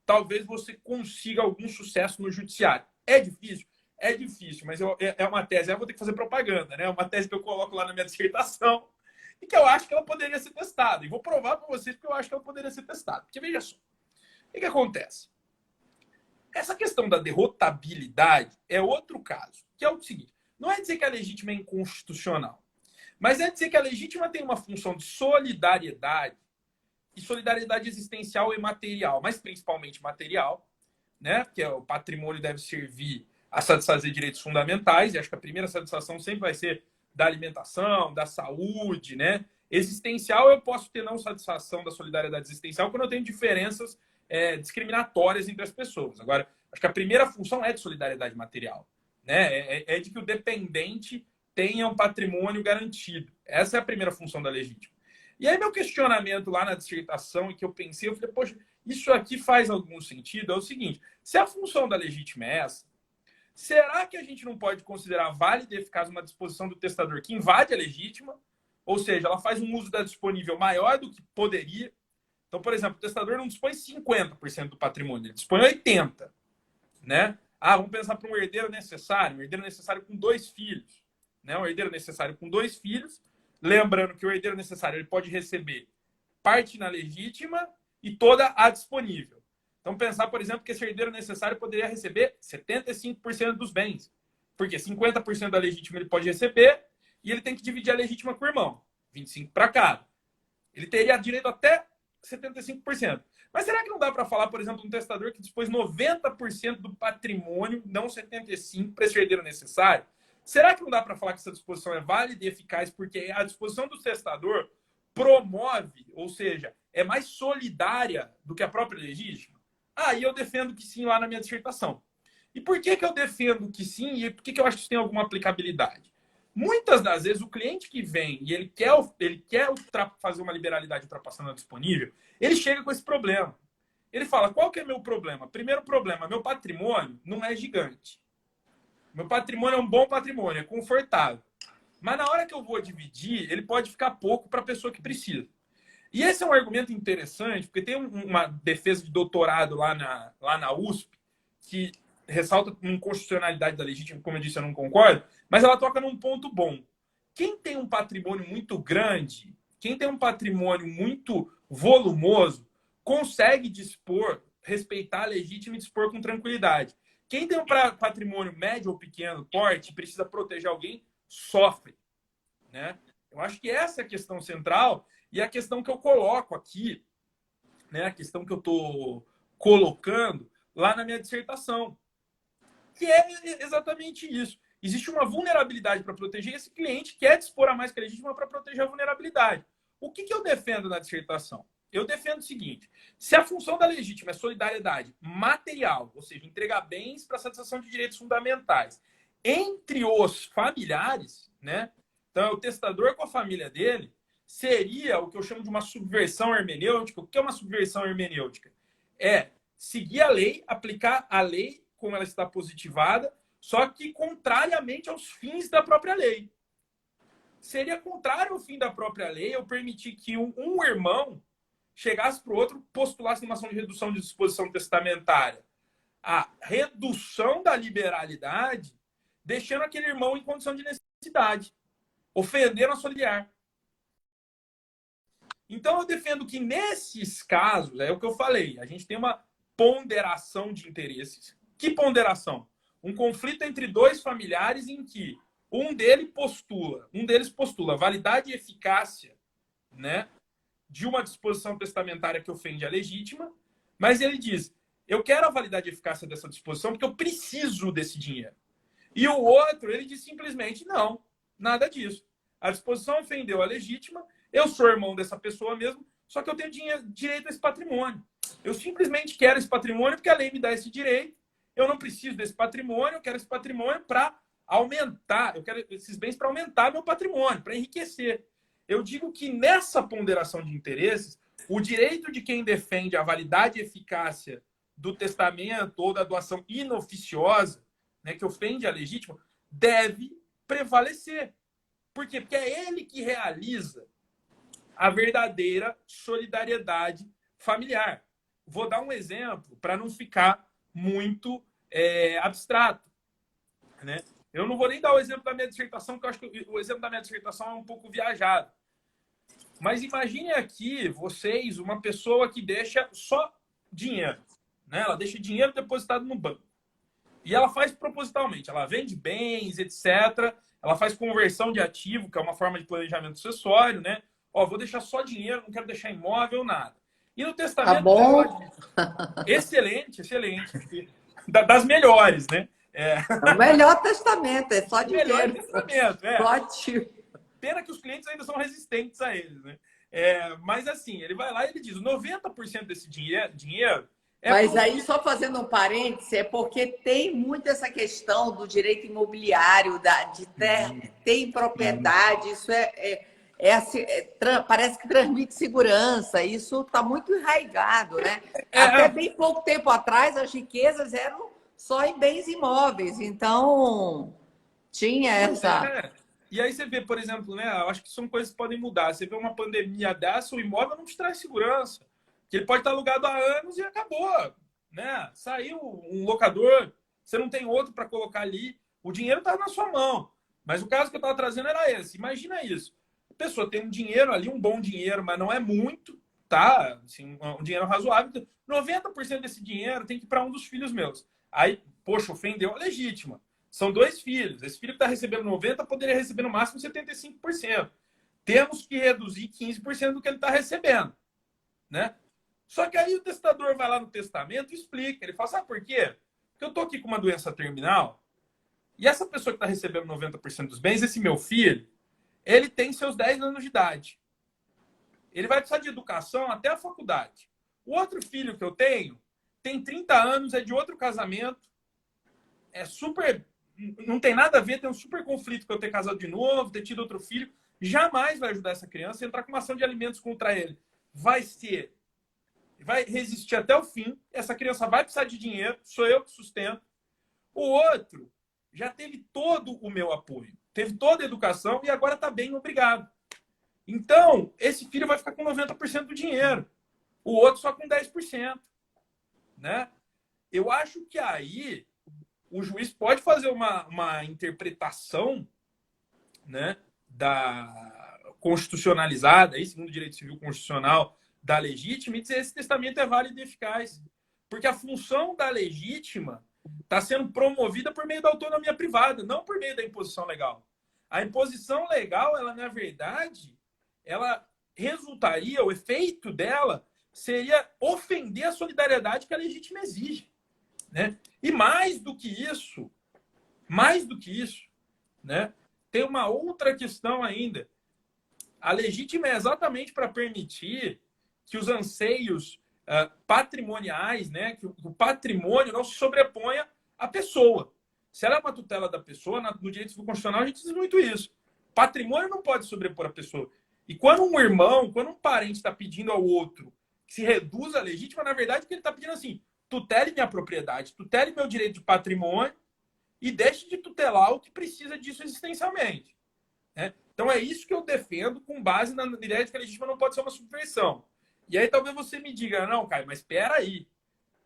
talvez você consiga algum sucesso no judiciário. É difícil? É difícil, mas é uma tese. Eu vou ter que fazer propaganda, né? É uma tese que eu coloco lá na minha dissertação e que eu acho que ela poderia ser testada. E vou provar para vocês que eu acho que ela poderia ser testada. Porque veja só, o que acontece? Essa questão da derrotabilidade é outro caso, que é o seguinte: não é dizer que a legítima é inconstitucional, mas é dizer que a legítima tem uma função de solidariedade, e solidariedade existencial e material, mas principalmente material, né? Porque o patrimônio deve servir a satisfazer direitos fundamentais, e acho que a primeira satisfação sempre vai ser da alimentação, da saúde, né? Existencial, eu posso ter não satisfação da solidariedade existencial quando eu tenho diferenças discriminatórias entre as pessoas. Agora, acho que a primeira função é de solidariedade material, né? É de que o dependente tenha um patrimônio garantido. Essa é a primeira função da legítima. E aí, meu questionamento lá na dissertação, e que eu pensei, eu falei, poxa, isso aqui faz algum sentido? É o seguinte, se a função da legítima é essa, será que a gente não pode considerar válida e eficaz uma disposição do testador que invade a legítima? Ou seja, ela faz um uso da disponível maior do que poderia. Então, por exemplo, o testador não dispõe 50% do patrimônio, ele dispõe 80%. Né? Vamos pensar para um herdeiro necessário com 2 filhos. Né? Um herdeiro necessário com 2 filhos. Lembrando que o herdeiro necessário ele pode receber parte na legítima e toda a disponível. Então, pensar, por exemplo, que esse herdeiro necessário poderia receber 75% dos bens. Porque 50% da legítima ele pode receber e ele tem que dividir a legítima com o irmão. 25% para cada. Ele teria direito até 75%. Mas será que não dá para falar, por exemplo, de um testador que dispôs 90% do patrimônio, não 75%, para esse herdeiro necessário? Será que não dá para falar que essa disposição é válida e eficaz porque a disposição do testador promove, ou seja, é mais solidária do que a própria legítima? E eu defendo que sim lá na minha dissertação. E por que eu defendo que sim e por que eu acho que isso tem alguma aplicabilidade? Muitas das vezes o cliente que vem e ele quer fazer uma liberalidade ultrapassando a disponível, ele chega com esse problema. Ele fala, qual que é meu problema? Primeiro problema, meu patrimônio não é gigante. Meu patrimônio é um bom patrimônio, é confortável. Mas na hora que eu vou dividir, ele pode ficar pouco para a pessoa que precisa. E esse é um argumento interessante, porque tem uma defesa de doutorado lá na USP que ressalta a inconstitucionalidade da legítima, como eu disse, eu não concordo, mas ela toca num ponto bom. Quem tem um patrimônio muito grande, quem tem um patrimônio muito volumoso, consegue dispor, respeitar a legítima e dispor com tranquilidade. Quem tem um patrimônio médio ou pequeno, porte, precisa proteger alguém, sofre. Né? Eu acho que essa é a questão central e a questão que eu coloco aqui, né? A questão que eu estou colocando lá na minha dissertação, que é exatamente isso. Existe uma vulnerabilidade para proteger, esse cliente quer dispor a mais que a legítima para proteger a vulnerabilidade. O que eu defendo na dissertação? Eu defendo o seguinte, se a função da legítima é solidariedade material, ou seja, entregar bens para satisfação de direitos fundamentais, entre os familiares, né? Então, é o testador com a família dele, seria o que eu chamo de uma subversão hermenêutica. O que é uma subversão hermenêutica? É seguir a lei, aplicar a lei como ela está positivada, só que contrariamente aos fins da própria lei. Seria contrário ao fim da própria lei eu permitir que um irmão chegasse para o outro, postulasse uma ação de redução de disposição testamentária. A redução da liberalidade, deixando aquele irmão em condição de necessidade, ofendendo a familiar. Então, eu defendo que nesses casos, é o que eu falei, a gente tem uma ponderação de interesses. Que ponderação? Um conflito entre 2 familiares em que um deles postula validade e eficácia, né, de uma disposição testamentária que ofende a legítima, mas ele diz, eu quero a validade e eficácia dessa disposição porque eu preciso desse dinheiro. E o outro, ele diz simplesmente, não, nada disso. A disposição ofendeu a legítima, eu sou irmão dessa pessoa mesmo, só que eu tenho direito a esse patrimônio. Eu simplesmente quero esse patrimônio porque a lei me dá esse direito, eu não preciso desse patrimônio, eu quero esse patrimônio para aumentar, eu quero esses bens para aumentar meu patrimônio, para enriquecer. Eu digo que nessa ponderação de interesses, o direito de quem defende a validade e eficácia do testamento ou da doação inoficiosa, né, que ofende a legítima, deve prevalecer. Por quê? Porque é ele que realiza a verdadeira solidariedade familiar. Vou dar um exemplo para não ficar muito abstrato. Né? Eu não vou nem dar o exemplo da minha dissertação, porque eu acho que o exemplo da minha dissertação é um pouco viajado. Mas imagine aqui, vocês, uma pessoa que deixa só dinheiro. Né? Ela deixa dinheiro depositado no banco. E ela faz propositalmente. Ela vende bens, etc. Ela faz conversão de ativo, que é uma forma de planejamento sucessório. Né? Vou deixar só dinheiro, não quero deixar imóvel, nada. E no testamento... Tá bom. Excelente, excelente. Das melhores, né? É o melhor testamento, é só O melhor dinheiro. testamento, Só ativo. Pena que os clientes ainda são resistentes a eles, né? Mas assim, ele vai lá e ele diz: 90% desse dinheiro é para Mas os aí, filhos. só fazendo um parêntese, é porque tem muito essa questão do direito imobiliário, de ter propriedade, isso parece que transmite segurança, isso está muito enraizado, né? Até É, bem pouco tempo atrás, as riquezas eram só em bens imóveis, então tinha pois essa. é. E aí você vê, por exemplo, né? Eu acho que são coisas que podem mudar. Você vê uma pandemia dessa, o imóvel não te traz segurança. Que ele pode estar alugado há anos e acabou, né? Saiu um locador, você não tem outro para colocar ali, o dinheiro está na sua mão. Mas o caso que eu estava trazendo era esse. Imagina isso. A pessoa tem um dinheiro ali, um bom dinheiro, mas não é muito, tá? Assim, um dinheiro razoável. 90% desse dinheiro tem que ir para um dos filhos meus. Aí, poxa, ofendeu a legítima. São dois filhos. Esse filho que está recebendo 90% poderia receber no máximo 75%. Temos que reduzir 15% do que ele está recebendo, né? Só que aí o testador vai lá no testamento e explica. Ele fala: sabe por quê? Porque eu estou aqui com uma doença terminal e essa pessoa que está recebendo 90% dos bens, esse meu filho, ele tem seus 10 anos de idade. Ele vai precisar de educação até a faculdade. O outro filho que eu tenho tem 30 anos, é de outro casamento, é super. Não tem nada a ver, tem um super conflito com eu ter casado de novo, ter tido outro filho. Jamais vai ajudar essa criança a entrar com uma ação de alimentos contra ele. Vai resistir até o fim. Essa criança vai precisar de dinheiro, sou eu que sustento. O outro já teve todo o meu apoio, teve toda a educação e agora está bem, obrigado. Então, esse filho vai ficar com 90% do dinheiro, o outro só com 10%. Né? Eu acho que aí o juiz pode fazer uma interpretação, né, da constitucionalizada, aí, segundo o direito civil constitucional, da legítima e dizer esse testamento é válido e eficaz. Porque a função da legítima está sendo promovida por meio da autonomia privada, não por meio da imposição legal. A imposição legal, ela, na verdade, ela resultaria, o efeito dela seria ofender a solidariedade que a legítima exige. Né? E mais do que isso, né? Tem uma outra questão ainda. A legítima é exatamente para permitir que os anseios patrimoniais, né, que o patrimônio não se sobreponha à pessoa. Se ela é uma tutela da pessoa, no direito civil constitucional a gente diz muito isso. Patrimônio não pode sobrepor a pessoa. E quando um irmão, quando um parente está pedindo ao outro que se reduza a legítima, na verdade, o que ele está pedindo assim: tutele minha propriedade, tutele meu direito de patrimônio e deixe de tutelar o que precisa disso existencialmente. Né? Então é isso que eu defendo com base na ideia de que a legítima não pode ser uma subversão. E aí talvez você me diga: não, Caio, mas espera aí,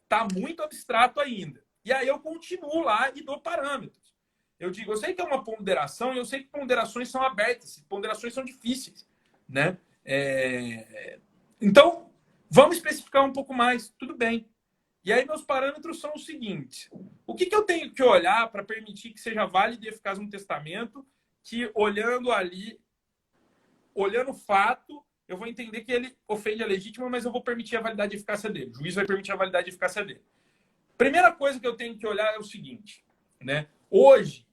tá muito abstrato ainda. E aí eu continuo lá e dou parâmetros. Eu digo: eu sei que é uma ponderação e eu sei que ponderações são abertas, ponderações são difíceis, né? Então, vamos especificar um pouco mais, tudo bem. E aí meus parâmetros são os seguintes: o que eu tenho que olhar para permitir que seja válido e eficaz um testamento que, olhando ali, olhando o fato, eu vou entender que ele ofende a legítima, mas eu vou permitir a validade e eficácia dele. O juiz vai permitir a validade e eficácia dele. Primeira coisa que eu tenho que olhar é o seguinte, né? Hoje,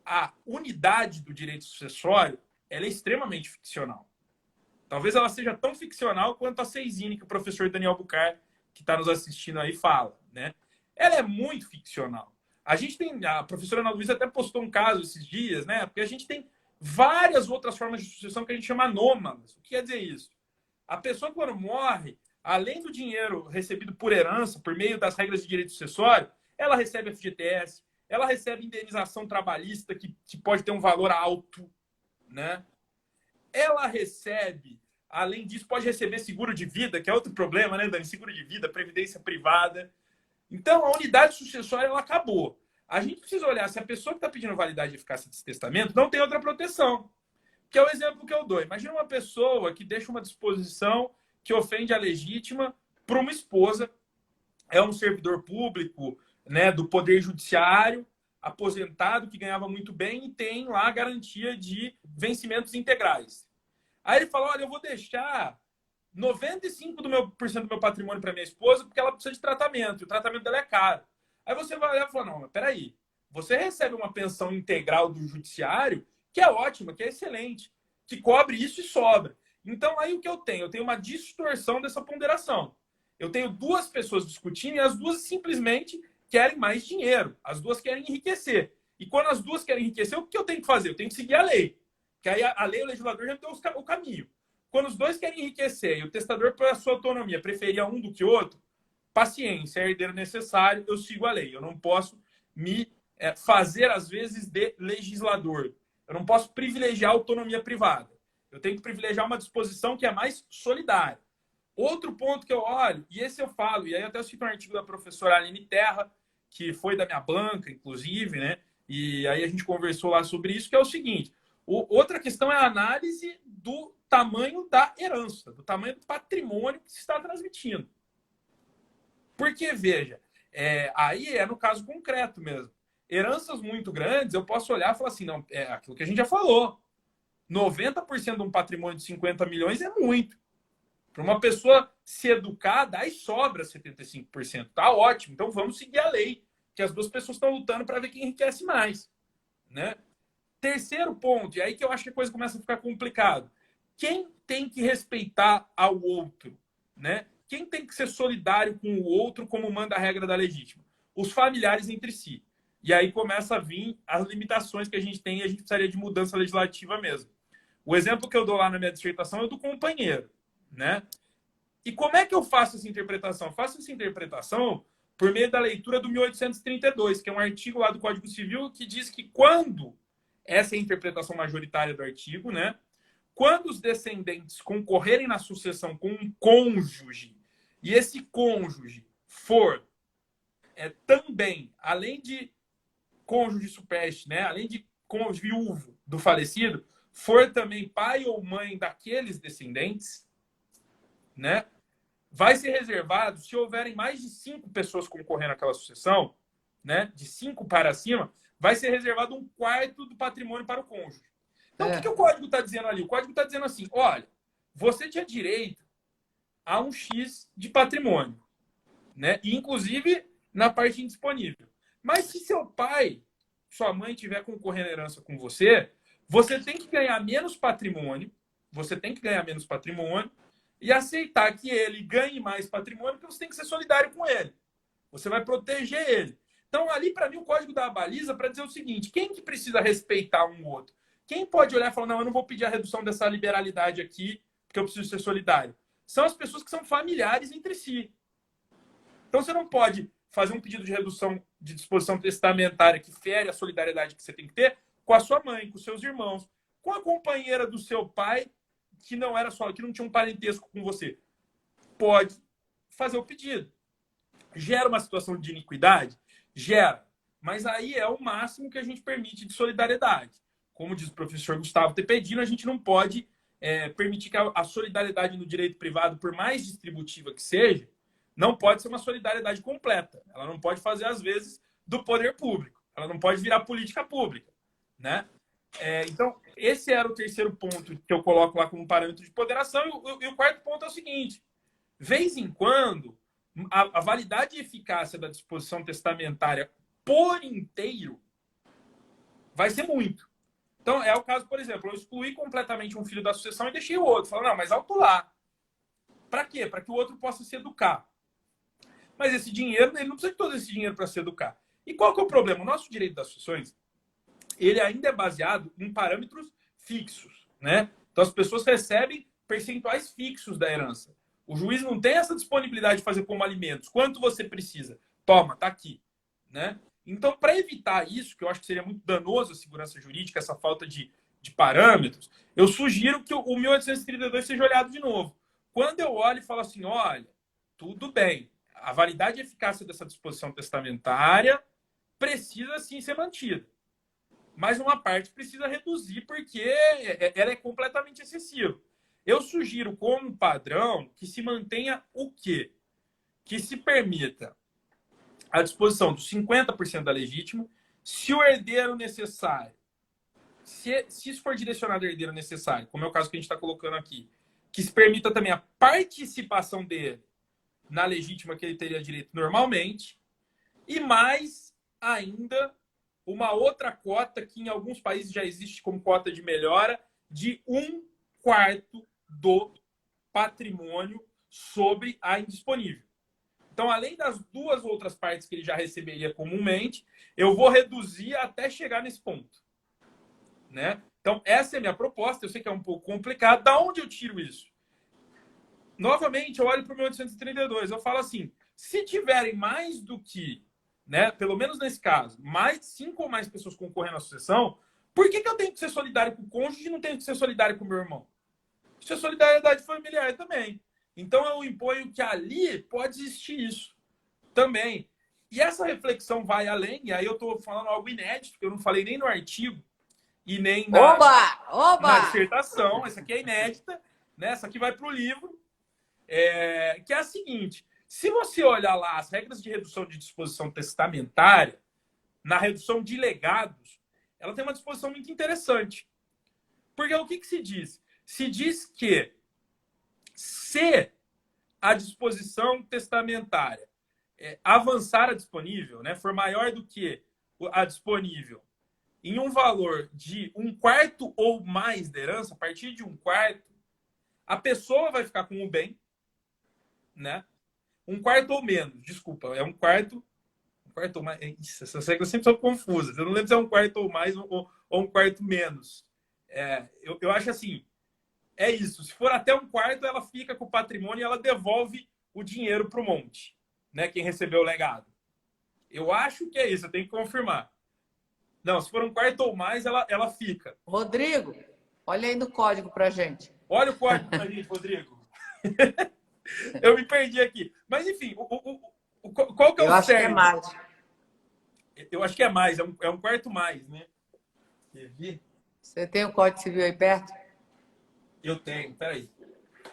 a unidade do direito sucessório ela é extremamente ficcional. Talvez ela seja tão ficcional quanto a Seisine, que o professor Daniel Bucar, que está nos assistindo aí, fala, né? Ela é muito ficcional. A professora Ana Luísa até postou um caso esses dias, né? Porque a gente tem várias outras formas de sucessão que a gente chama anômalas. O que quer dizer isso? A pessoa, quando morre, além do dinheiro recebido por herança, por meio das regras de direito sucessório, ela recebe FGTS, ela recebe indenização trabalhista, que pode ter um valor alto, né? Ela recebe, além disso, pode receber seguro de vida, que é outro problema, né, Dani? Seguro de vida, previdência privada. Então, a unidade sucessória, ela acabou. A gente precisa olhar se a pessoa que está pedindo validade e eficácia desse testamento não tem outra proteção. Que é o exemplo que eu dou. Imagina uma pessoa que deixa uma disposição que ofende a legítima para uma esposa, é um servidor público, né, do Poder Judiciário, aposentado, que ganhava muito bem e tem lá a garantia de vencimentos integrais. Aí ele fala: olha, eu vou deixar 95% do meu patrimônio para minha esposa porque ela precisa de tratamento, e o tratamento dela é caro. Aí você vai olhar e fala: não, mas peraí, Você recebe uma pensão integral do judiciário, que é ótima, que é excelente, que cobre isso e sobra. Então, aí o que eu tenho? Eu tenho uma distorção dessa ponderação. Eu tenho duas pessoas discutindo e as duas simplesmente querem mais dinheiro. As duas querem enriquecer. E quando as duas querem enriquecer, o que eu tenho que fazer? Eu tenho que seguir a lei. Que aí a lei, o legislador já me deu o caminho. Quando os dois querem enriquecer e o testador, pela sua autonomia, preferia um do que o outro, paciência, é herdeiro necessário, eu sigo a lei. Eu não posso me fazer, às vezes, de legislador. Eu não posso privilegiar a autonomia privada. Eu tenho que privilegiar uma disposição que é mais solidária. Outro ponto que eu olho, e esse eu falo, e aí eu até cito um artigo da professora Aline Terra, que foi da minha banca, inclusive, né? E aí a gente conversou lá sobre isso, que é o seguinte: outra questão é a análise do tamanho da herança, do tamanho do patrimônio que se está transmitindo. Porque, veja, aí é no caso concreto mesmo. Heranças muito grandes, eu posso olhar e falar assim, não, é aquilo que a gente já falou. 90% de um patrimônio de 50 milhões é muito. Para uma pessoa se educar, aí sobra 75%. Tá ótimo. Então vamos seguir a lei, que as duas pessoas estão lutando para ver quem enriquece mais. Né? Terceiro ponto, e aí que eu acho que a coisa começa a ficar complicado. Quem tem que respeitar ao outro? Né? Quem tem que ser solidário com o outro, como manda a regra da legítima? Os familiares entre si. E aí começa a vir as limitações que a gente tem e a gente precisaria de mudança legislativa mesmo. O exemplo que eu dou lá na minha dissertação é do companheiro. Né? E como é que eu faço essa interpretação? Eu faço essa interpretação por meio da leitura do 1832, que é um artigo lá do Código Civil que diz que quando, essa é a interpretação majoritária do artigo, né? Quando os descendentes concorrerem na sucessão com um cônjuge, e esse cônjuge for também, além de cônjuge supérstite, né? Além de cônjuge viúvo do falecido, for também pai ou mãe daqueles descendentes, né? Vai ser reservado, se houverem mais de 5 pessoas concorrendo àquela sucessão, né? De 5 para cima, vai ser reservado 1/4 do patrimônio para o cônjuge. Então, o que o código está dizendo ali? O código está dizendo assim, olha, você tinha direito a um X de patrimônio, né? E, inclusive, na parte indisponível. Mas se seu pai, sua mãe estiver concorrendo à herança com você, você tem que ganhar menos patrimônio, e aceitar que ele ganhe mais patrimônio, porque você tem que ser solidário com ele. Você vai proteger ele. Então, ali, para mim, o código dá a baliza para dizer o seguinte: quem que precisa respeitar um outro? Quem pode olhar e falar, não, eu não vou pedir a redução dessa liberalidade aqui, porque eu preciso ser solidário? São as pessoas que são familiares entre si. Então, você não pode fazer um pedido de redução de disposição testamentária que fere a solidariedade que você tem que ter com a sua mãe, com os seus irmãos, com a companheira do seu pai, que não era só, que não tinha um parentesco com você. Pode fazer o pedido. Gera uma situação de iniquidade? Gera. Mas aí é o máximo que a gente permite de solidariedade. Como diz o professor Gustavo Tepedino, a gente não pode permitir que a solidariedade no direito privado, por mais distributiva que seja, não pode ser uma solidariedade completa. Ela não pode fazer, às vezes, do poder público. Ela não pode virar política pública. Né? Então, esse era o terceiro ponto que eu coloco lá como parâmetro de ponderação. E o quarto ponto é o seguinte: vez em quando, a validade e eficácia da disposição testamentária por inteiro vai ser muito. Então, é o caso, por exemplo, eu excluí completamente um filho da sucessão e deixei o outro. Falei, não, mas alto lá. Para quê? Para que o outro possa se educar. Mas esse dinheiro, ele não precisa de todo esse dinheiro para se educar. E qual que é o problema? O nosso direito das sucessões, ele ainda é baseado em parâmetros fixos, né? Então, as pessoas recebem percentuais fixos da herança. O juiz não tem essa disponibilidade de fazer como alimentos. Quanto você precisa? Toma, tá aqui, né? Então, para evitar isso, que eu acho que seria muito danoso à segurança jurídica, essa falta de parâmetros, eu sugiro que o 1832 seja olhado de novo. Quando eu olho e falo assim, olha, tudo bem, a validade e eficácia dessa disposição testamentária precisa sim ser mantida. Mas uma parte precisa reduzir porque ela é completamente excessiva. Eu sugiro como padrão que se mantenha o quê? Que se permita a disposição dos 50% da legítima, se o herdeiro necessário, se isso for direcionado ao herdeiro necessário, como é o caso que a gente está colocando aqui, que se permita também a participação dele na legítima que ele teria direito normalmente, e mais ainda uma outra cota que em alguns países já existe como cota de melhora de 1/4 do patrimônio sobre a indisponível. Então, além das duas outras partes que ele já receberia comumente, eu vou reduzir até chegar nesse ponto, né? Então, essa é a minha proposta. Eu sei que é um pouco complicado. Da onde eu tiro isso? Novamente, eu olho para o 1832. Eu falo assim, se tiverem mais do que, né, pelo menos nesse caso, mais 5 ou mais pessoas concorrendo à sucessão, por que eu tenho que ser solidário com o cônjuge e não tenho que ser solidário com o meu irmão? Isso é solidariedade familiar também. Então, eu imponho que ali pode existir isso também. E essa reflexão vai além, e aí eu estou falando algo inédito, que eu não falei nem no artigo e nem Oba! na Oba! dissertação. Essa aqui é inédita, né? Essa aqui vai para o livro, que é a seguinte. Se você olhar lá as regras de redução de disposição testamentária, na redução de legados, ela tem uma disposição muito interessante. Porque o que se diz? Se diz que se a disposição testamentária avançar a disponível, né, for maior do que a disponível, em um valor de 1/4 ou mais da herança, a partir de 1/4, a pessoa vai ficar com o bem, né? 1/4 ou menos, desculpa, é 1/4 ou mais. Isso, essas regras sempre são confusas. Eu não lembro se é 1/4 ou mais ou 1/4 menos. Eu acho assim, é isso. Se for até 1/4, ela fica com o patrimônio e ela devolve o dinheiro para o monte, né? Quem recebeu o legado. Eu acho que é isso, eu tenho que confirmar. Não, se for 1/4 ou mais, ela fica. Rodrigo, olha aí no código pra gente. Olha o código pra gente, Rodrigo. Eu me perdi aqui. Mas, enfim, qual que é o Eu acho que é cerne? mais. Eu acho que é mais, é 1/4 mais, né? Quer ver? Você tem o Código Civil aí perto? Eu tenho, peraí.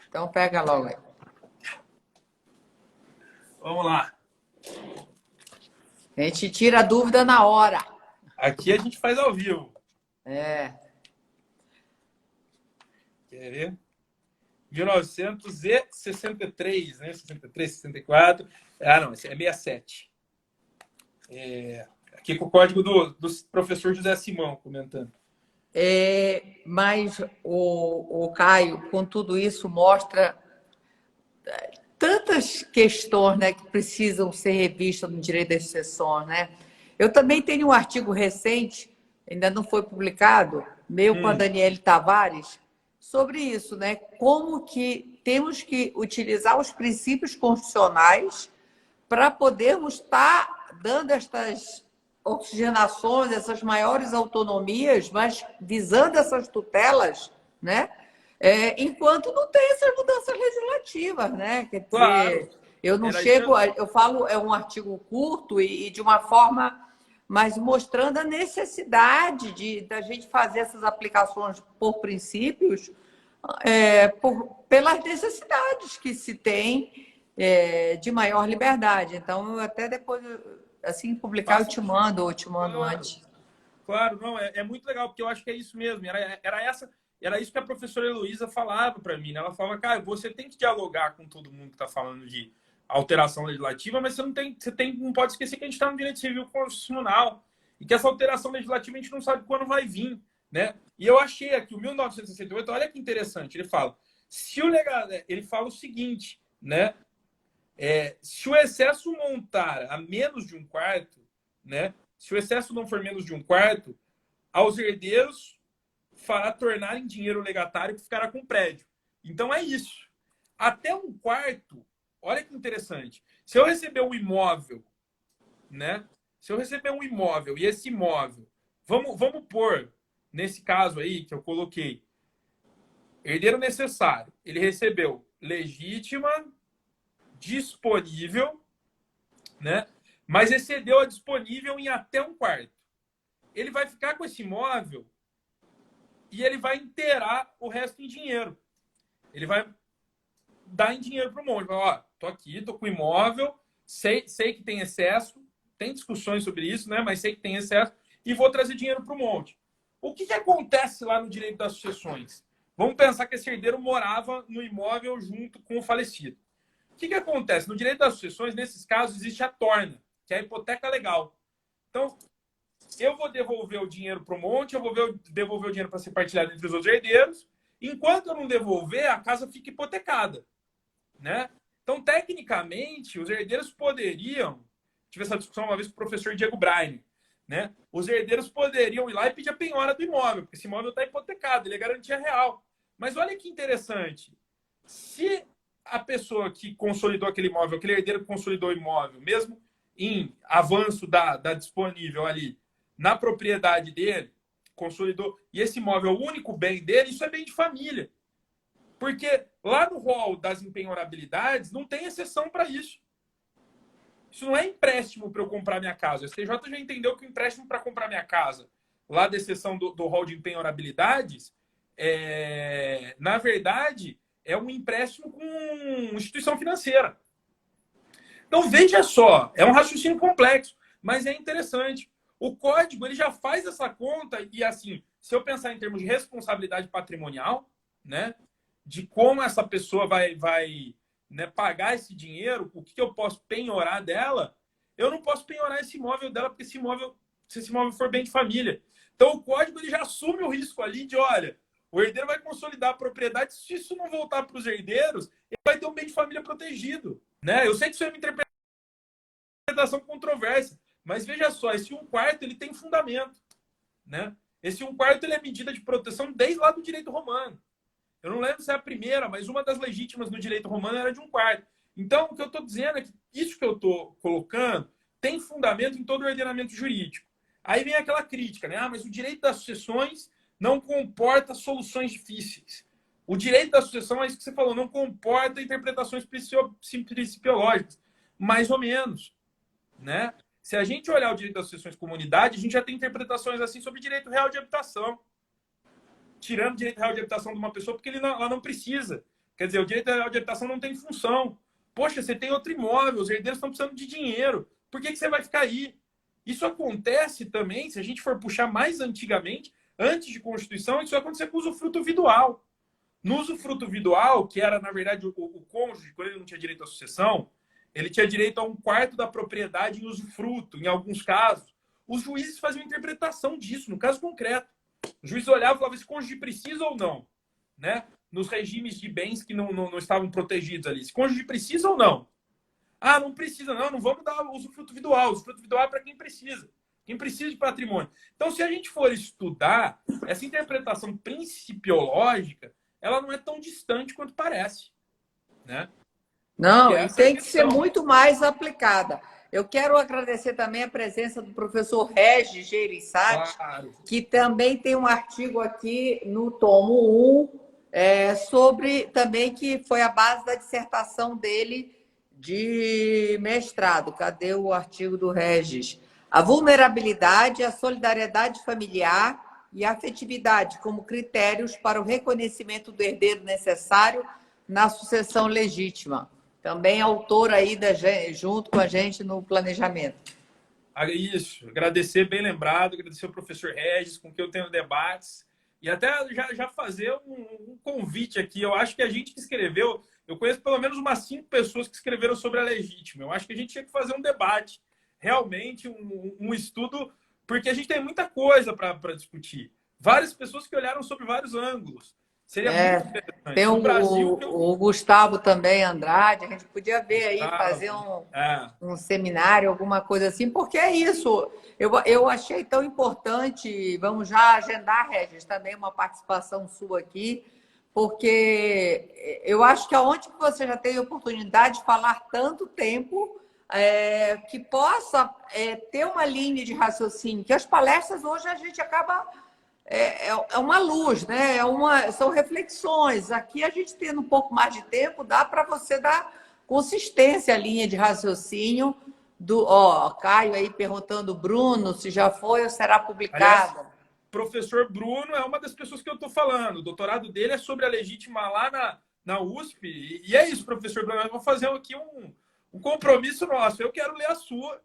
Então pega logo aí. Vamos lá. A gente tira a dúvida na hora. Aqui a gente faz ao vivo. É. Quer ver? 1963, né? 63, 64. Ah, não, esse é 67. Aqui com o código do professor José Simão comentando. Mas o Caio, com tudo isso, mostra tantas questões, né, que precisam ser revistas no direito das sucessões, né? Eu também tenho um artigo recente, ainda não foi publicado, meu com a Daniele Tavares, sobre isso, né? Como que temos que utilizar os princípios constitucionais para podermos estar dando estas oxigenações, essas maiores autonomias, mas visando essas tutelas, né? Enquanto não tem essas mudanças legislativas, né? Quer dizer, Claro. eu não chego, eu falo, é um artigo curto e de uma forma, mas mostrando a necessidade da gente fazer essas aplicações por princípios, pelas necessidades que se tem de maior liberdade. Então, eu até depois, assim, publicar, eu te mando claro, antes. Claro, não, é muito legal, porque eu acho que é isso mesmo. Era isso que a professora Heloísa falava para mim, né? Ela falava, cara, você tem que dialogar com todo mundo que está falando de alteração legislativa, mas não pode esquecer que a gente está no direito civil constitucional e que essa alteração legislativa a gente não sabe quando vai vir, né? E eu achei aqui o 1968, olha que interessante, ele fala, ele fala o seguinte, né? Se o excesso montar a menos de 1/4, né? Se o excesso não for menos de 1/4, aos herdeiros fará tornar em dinheiro o legatário que ficará com o prédio. Então é isso. Até 1/4, olha que interessante. Se eu receber um imóvel, né? Se eu receber um imóvel e esse imóvel, vamos pôr, nesse caso aí que eu coloquei, herdeiro necessário, ele recebeu legítima, disponível, né? Mas excedeu a disponível em até 1/4. Ele vai ficar com esse imóvel e ele vai inteirar o resto em dinheiro. Ele vai dar em dinheiro para o monte. Ó, tô aqui, tô com imóvel, sei que tem excesso, tem discussões sobre isso, né? Mas sei que tem excesso e vou trazer dinheiro para o monte. O que acontece lá no direito das sucessões? Vamos pensar que esse herdeiro morava no imóvel junto com o falecido. O que acontece? No direito das sucessões, nesses casos, existe a torna, que é a hipoteca legal. Então, eu vou devolver o dinheiro para o monte, eu vou devolver o dinheiro para ser partilhado entre os outros herdeiros. Enquanto eu não devolver, a casa fica hipotecada, né? Então, tecnicamente, os herdeiros poderiam... Tive essa discussão uma vez com o professor Diego Braine, né? Os herdeiros poderiam ir lá e pedir a penhora do imóvel, porque esse imóvel está hipotecado, ele é garantia real. Mas olha que interessante. Se a pessoa que consolidou aquele imóvel, aquele herdeiro que consolidou o imóvel, mesmo em avanço da disponível ali na propriedade dele, consolidou, e esse imóvel é o único bem dele, isso é bem de família. Porque lá no rol das empenhorabilidades não tem exceção para isso. Isso não é empréstimo para eu comprar minha casa. O STJ já entendeu que o empréstimo para comprar minha casa, lá da exceção do rol de empenhorabilidades, na verdade, é um empréstimo com instituição financeira. Então, veja só, é um raciocínio complexo, mas é interessante. O código ele já faz essa conta e, assim, se eu pensar em termos de responsabilidade patrimonial, né, de como essa pessoa vai né, pagar esse dinheiro, o que eu posso penhorar dela, eu não posso penhorar esse imóvel dela, porque se esse imóvel for bem de família. Então, o código ele já assume o risco ali de, olha, o herdeiro vai consolidar a propriedade, se isso não voltar para os herdeiros, ele vai ter um bem de família protegido. Né? Eu sei que isso é uma interpretação controversa, mas veja só, esse 1/4 ele tem fundamento. Né? Esse 1/4 ele é medida de proteção desde lá do direito romano. Eu não lembro se é a primeira, mas uma das legítimas no direito romano era de 1/4. Então, o que eu estou dizendo é que isso que eu estou colocando tem fundamento em todo o ordenamento jurídico. Aí vem aquela crítica, né? Ah, mas o direito das sucessões não comporta soluções difíceis. O direito da sucessão é isso que você falou, não comporta interpretações principiológicas. Mais ou menos. Né? Se a gente olhar o direito das sucessões comunidade, a gente já tem interpretações assim sobre direito real de habitação. Tirando o direito real de habitação de uma pessoa porque ela não precisa. Quer dizer, o direito real de habitação não tem função. Poxa, você tem outro imóvel, os herdeiros estão precisando de dinheiro. Por que você vai ficar aí? Isso acontece também, se a gente for puxar mais antigamente, antes de Constituição, isso acontecia com o usufruto vidual. No usufruto vidual, que era, na verdade, o cônjuge, quando ele não tinha direito à sucessão, ele tinha direito a 1/4 da propriedade em usufruto, em alguns casos. Os juízes faziam interpretação disso, no caso concreto. O juiz olhava e falava, esse cônjuge precisa ou não? Né? Nos regimes de bens que não estavam protegidos ali. Esse cônjuge precisa ou não? Ah, não precisa, não vamos dar usufruto vidual. O usufruto vidual é para quem precisa. Quem precisa de patrimônio. Então, se a gente for estudar, essa interpretação principiológica, ela não é tão distante quanto parece. Né? Não, e tem que ser muito mais aplicada. Eu quero agradecer também a presença do professor Regis Gereissati, claro, que também tem um artigo aqui no tomo 1, sobre também que foi a base da dissertação dele de mestrado. Cadê o artigo do Regis? A vulnerabilidade, a solidariedade familiar e a afetividade como critérios para o reconhecimento do herdeiro necessário na sucessão legítima. Também autor aí junto com a gente no planejamento. Isso, agradecer, bem lembrado, agradecer ao professor Regis, com quem eu tenho debates, e até já fazer um convite aqui. Eu acho que a gente que escreveu, eu conheço pelo menos umas 5 pessoas que escreveram sobre a legítima. Eu acho que a gente tinha que fazer um debate, realmente, um estudo, porque a gente tem muita coisa para discutir. Várias pessoas que olharam sobre vários ângulos. Seria muito interessante. Tem o Gustavo também, Andrade, a gente podia ver aí, fazer um seminário, alguma coisa assim, porque é isso. Eu achei tão importante, vamos já agendar, Regis, também uma participação sua aqui, porque eu acho que aonde você já tem oportunidade de falar tanto tempo, que possa ter uma linha de raciocínio, que as palestras hoje a gente acaba... É uma luz, né? São reflexões. Aqui a gente tendo um pouco mais de tempo, dá para você dar consistência à linha de raciocínio do Caio aí perguntando, Bruno, se já foi ou será publicado. Aliás, professor Bruno é uma das pessoas que eu estou falando. O doutorado dele é sobre a legítima lá na USP. E é isso, professor Bruno. Eu vou fazer aqui um compromisso nosso. Eu quero ler a sua.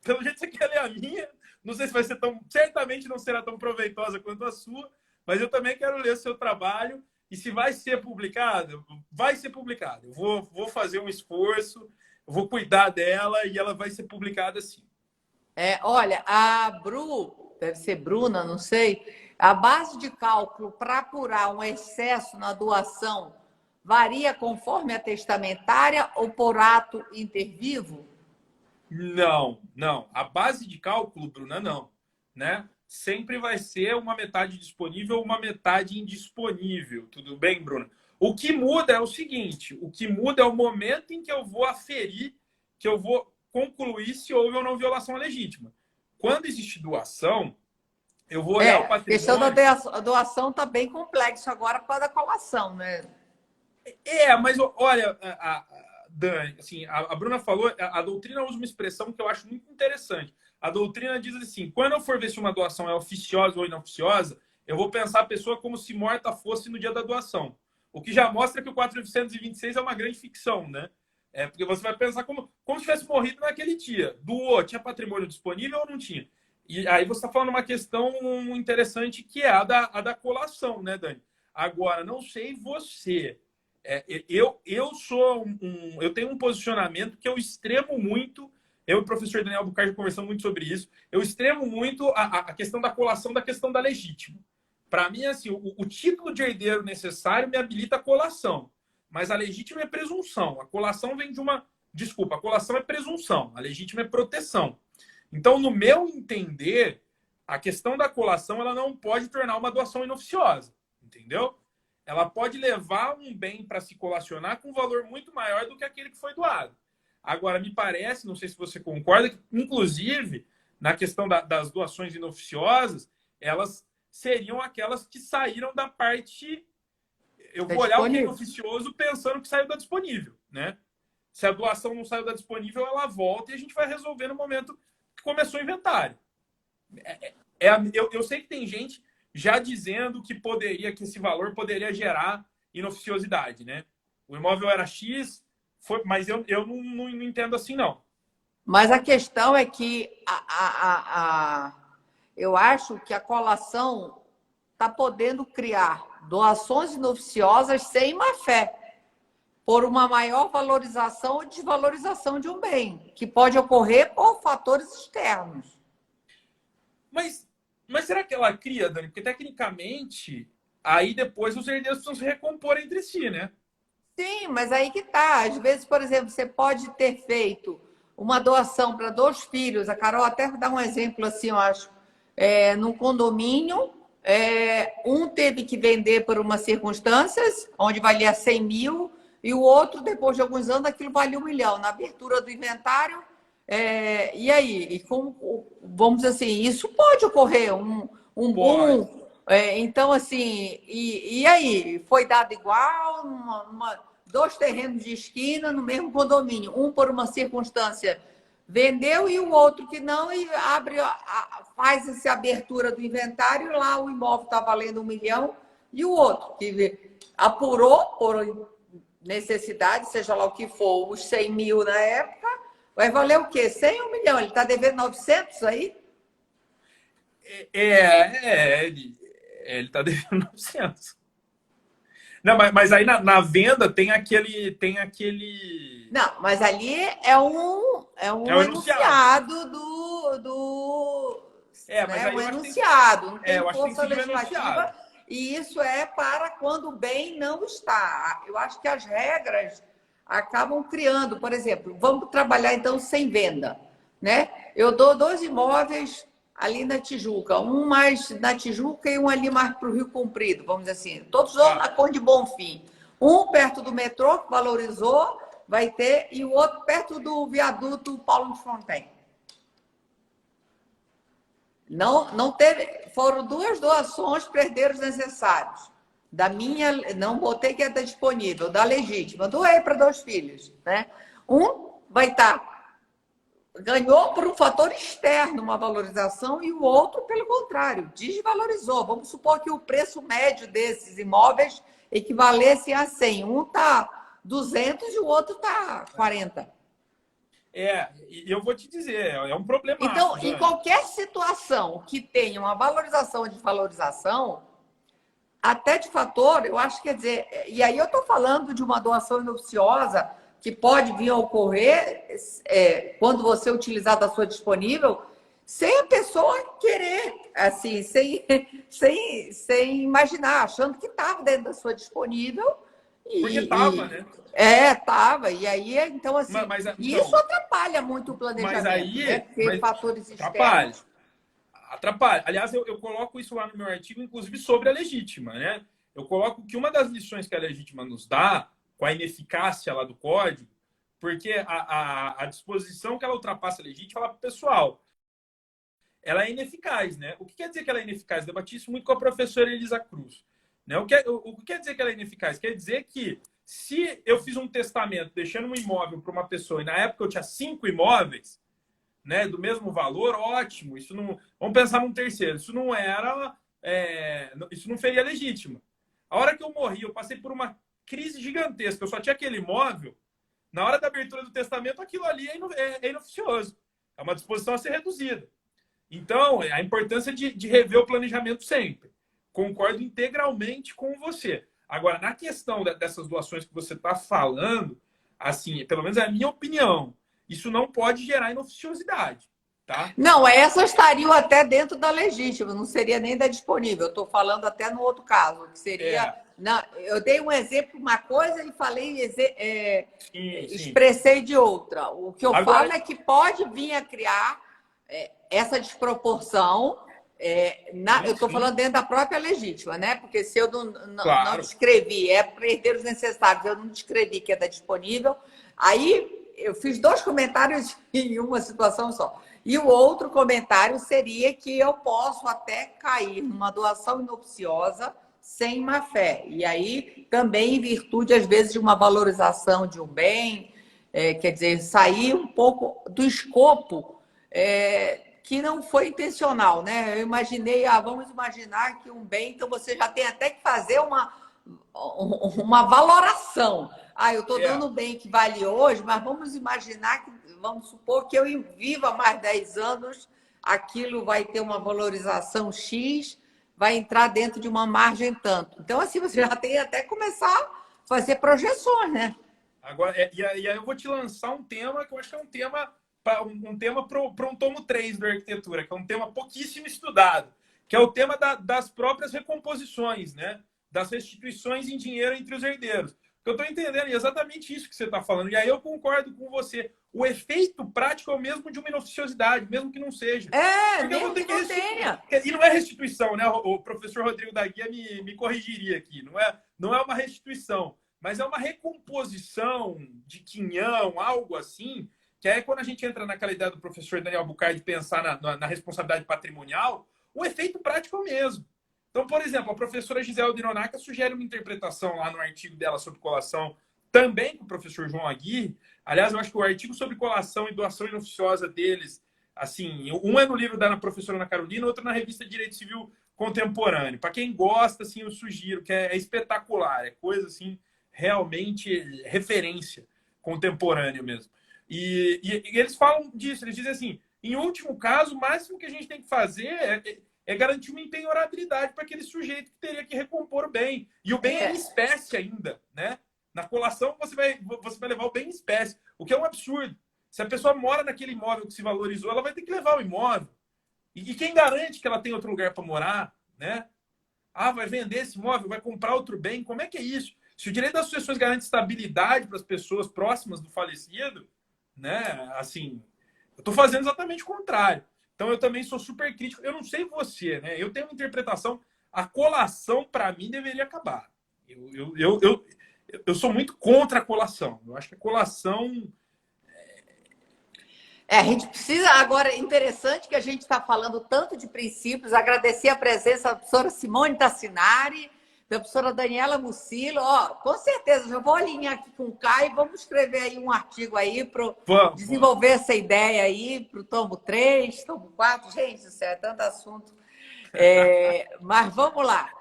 Pelo jeito você quer ler a minha. Não sei se vai ser certamente não será tão proveitosa quanto a sua, mas eu também quero ler o seu trabalho. E se vai ser publicado, vai ser publicado. Eu vou fazer um esforço, eu vou cuidar dela e ela vai ser publicada sim. Olha, a Bru, deve ser Bruna, não sei, a base de cálculo para apurar um excesso na doação varia conforme a testamentária ou por ato intervivo? Não, não. A base de cálculo, Bruna, não. Né? Sempre vai ser uma metade disponível ou uma metade indisponível. Tudo bem, Bruna? O que muda é o seguinte: o que muda é o momento em que eu vou aferir, que eu vou concluir se houve ou não violação legítima. Quando existe doação, eu vou olhar o A questão da patrimônio. doação está bem complexa agora por causa da colação, né? Mas olha, Dani, assim, a Bruna falou, a doutrina usa uma expressão que eu acho muito interessante. A doutrina diz assim: quando eu for ver se uma doação é oficiosa ou inoficiosa, eu vou pensar a pessoa como se morta fosse no dia da doação. O que já mostra que o 426 é uma grande ficção, né? Porque você vai pensar como se tivesse morrido naquele dia. Doou, tinha patrimônio disponível ou não tinha? E aí você está falando uma questão interessante que é a da colação, né, Dani? Agora, não sei você. Eu tenho um posicionamento que eu extremo muito. Eu e o professor Daniel Bucardi conversamos muito sobre isso. Eu extremo muito a questão da colação da questão da legítima. Para mim, assim, o título de herdeiro necessário me habilita a colação. Mas a legítima é presunção. A colação vem de uma. Desculpa, a colação é presunção. A legítima é proteção. Então, no meu entender, a questão da colação ela não pode tornar uma doação inoficiosa. Entendeu? Ela pode levar um bem para se colacionar com um valor muito maior do que aquele que foi doado. Agora, me parece, não sei se você concorda, que, inclusive, na questão das doações inoficiosas, elas seriam aquelas que saíram da parte. Eu Está vou olhar o que é disponível. inoficioso pensando que saiu da disponível, né? Se a doação não saiu da disponível, ela volta e a gente vai resolver no momento que começou o inventário. Eu sei que tem gente já dizendo que esse valor poderia gerar inoficiosidade, né? O imóvel era X, mas eu não entendo assim, não. Mas a questão é que eu acho que a colação está podendo criar doações inoficiosas sem má fé, por uma maior valorização ou desvalorização de um bem, que pode ocorrer por fatores externos. Mas, mas será que ela cria, Dani? Porque tecnicamente, aí depois os herdeiros precisam se recompor entre si, né? Sim, mas aí que tá. Às vezes, por exemplo, você pode ter feito uma doação para dois filhos. A Carol até dá um exemplo assim, eu acho. Num condomínio, um teve que vender por umas circunstâncias, onde valia 100 mil, e o outro, depois de alguns anos, aquilo valia 1 milhão. Na abertura do inventário, e aí? E como, vamos dizer assim, isso pode ocorrer, um Pode. boom. Então, assim, e aí? Foi dado igual, dois terrenos de esquina no mesmo condomínio, um por uma circunstância vendeu e o outro que não, e faz essa abertura do inventário, e lá o imóvel está valendo 1 milhão, e o outro que apurou por necessidade, seja lá o que for, os 100 mil na época, vai valer o quê? 100 1 milhão, ele está devendo 900 aí? Ele tá devendo 900. Não, mas aí na venda tem aquele. Não, mas ali é um O enunciado. enunciado do Mas né, aí um eu acho que tem, enunciado, não tem eu acho que tem que força seguir o legislativa, enunciado. e isso é para quando o bem não está. Eu acho que as regras acabam criando, por exemplo, vamos trabalhar então sem venda, né? Eu dou dois imóveis ali na Tijuca, um mais na Tijuca e um ali mais para o Rio Comprido, vamos dizer assim, todos Tá. na Conde Bonfim. Um perto do metrô, que valorizou, vai ter, e o outro perto do viaduto Paulo de Fronten. Não teve, foram duas doações para herdeiros necessários. Da minha, não botei que está disponível, da legítima, doei para dois filhos, né? Um vai estar, ganhou por um fator externo uma valorização e o outro, pelo contrário, desvalorizou. Vamos supor que o preço médio desses imóveis equivalesse a 100. Um está 200 e o outro está 40. E eu vou te dizer, é um Então, problemaço, em Dani. qualquer situação que tenha uma valorização ou desvalorização, até de fator, eu acho que quer dizer, e aí eu estou falando de uma doação inoficiosa que pode vir a ocorrer quando você utilizar da sua disponível, sem a pessoa querer, assim, sem imaginar, achando que estava dentro da sua disponível Porque tava, e né? estava. E aí, então, assim, isso Então, atrapalha muito o mas planejamento, né? aí, Porque mas fatores atrapalha. externos. Atrapalha. Aliás, eu coloco isso lá no meu artigo, inclusive sobre a legítima, né? Eu coloco que uma das lições que a legítima nos dá, com a ineficácia lá do código, porque a disposição que ela ultrapassa a legítima, ela para o pessoal, ela é ineficaz, né? O que quer dizer que ela é ineficaz? Eu debati isso muito com a professora Elisa Cruz. Né? O que quer dizer que ela é ineficaz? Quer dizer que se eu fiz um testamento deixando um imóvel para uma pessoa e na época eu tinha 5 imóveis, né, do mesmo valor, ótimo. Isso não. Vamos pensar num terceiro. Isso não era. Isso não seria legítimo. A hora que eu morri, eu passei por uma crise gigantesca. Eu só tinha aquele imóvel. Na hora da abertura do testamento, aquilo ali é inoficioso. É uma disposição a ser reduzida. Então, a importância de rever o planejamento sempre. Concordo integralmente com você. Agora, na questão dessas doações que você está falando, assim, pelo menos é a minha opinião, isso não pode gerar inoficiosidade, tá? Não, essas estariam até dentro da legítima, não seria nem da disponível. Eu estou falando até no outro caso, que seria. É, Não, eu dei um exemplo de uma coisa e falei, sim, sim. expressei de outra. O que eu falo Agora, é que pode vir a criar essa desproporção. sim, Eu estou sim, falando dentro da própria legítima, né? Porque se eu não claro. descrevi, é para herdeiros necessários, eu não descrevi que é da disponível, aí eu fiz 2 comentários em uma situação só. E o outro comentário seria que eu posso até cair numa doação inobciosa sem má fé. E aí, também em virtude, às vezes, de uma valorização de um bem, quer dizer, sair um pouco do escopo que não foi intencional, né? Eu imaginei, vamos imaginar que um bem, então você já tem até que fazer uma valoração. Eu estou É, dando um bem que vale hoje, mas vamos imaginar que, vamos supor que eu viva mais 10 anos, aquilo vai ter uma valorização X, vai entrar dentro de uma margem tanto. Então, assim, você já tem até que começar a fazer projeções, né? agora, e aí eu vou te lançar um tema que eu acho que é um tema um tema para um tomo 3 da arquitetura, que é um tema pouquíssimo estudado, que é o tema das próprias recomposições, né? Das restituições em dinheiro entre os herdeiros. Eu estou entendendo é exatamente isso que você está falando. E aí eu concordo com você. O efeito prático é o mesmo de uma inoficiosidade, mesmo que não seja. Porque eu vou Mesmo ter que que não restituir. tenha. E não é restituição, né? O professor Rodrigo da Guia me corrigiria aqui. Não é uma restituição, mas é uma recomposição de quinhão, algo assim, que aí quando a gente entra naquela ideia do professor Daniel Bucay de pensar na responsabilidade patrimonial, o efeito prático é o mesmo. Então, por exemplo, a professora Gisela Dironaka sugere uma interpretação lá no artigo dela sobre colação, também com o professor João Aguirre. Aliás, eu acho que o artigo sobre colação e doação inoficiosa deles, assim, um é no livro da professora Ana Carolina, outro na revista Direito Civil Contemporâneo. Para quem gosta, assim, eu sugiro, que é espetacular, é coisa, assim, realmente referência contemporânea mesmo. E eles falam disso, eles dizem assim, em último caso, o máximo que a gente tem que fazer é garantir uma empenhorabilidade para aquele sujeito que teria que recompor o bem. E o bem é em espécie ainda, né? Na colação você vai levar o bem em espécie, o que é um absurdo. Se a pessoa mora naquele imóvel que se valorizou, ela vai ter que levar o imóvel. E quem garante que ela tem outro lugar para morar, né? Vai vender esse imóvel, vai comprar outro bem. Como é que é isso? Se o direito das sucessões garante estabilidade para as pessoas próximas do falecido, né? Assim, eu estou fazendo exatamente o contrário. Então eu também sou super crítico. Eu não sei você, né? Eu tenho uma interpretação. A colação, para mim, deveria acabar. Eu sou muito contra a colação. Eu acho que a colação. A gente precisa, agora, interessante que a gente está falando tanto de princípios, agradecer a presença da professora Simone Tassinari, da professora Daniela Mucilo. Com certeza, já vou alinhar aqui com o Caio, vamos escrever aí um artigo aí para Vamos. desenvolver essa ideia aí para o tomo 3, tomo 4. Gente, isso é tanto assunto. Mas vamos lá.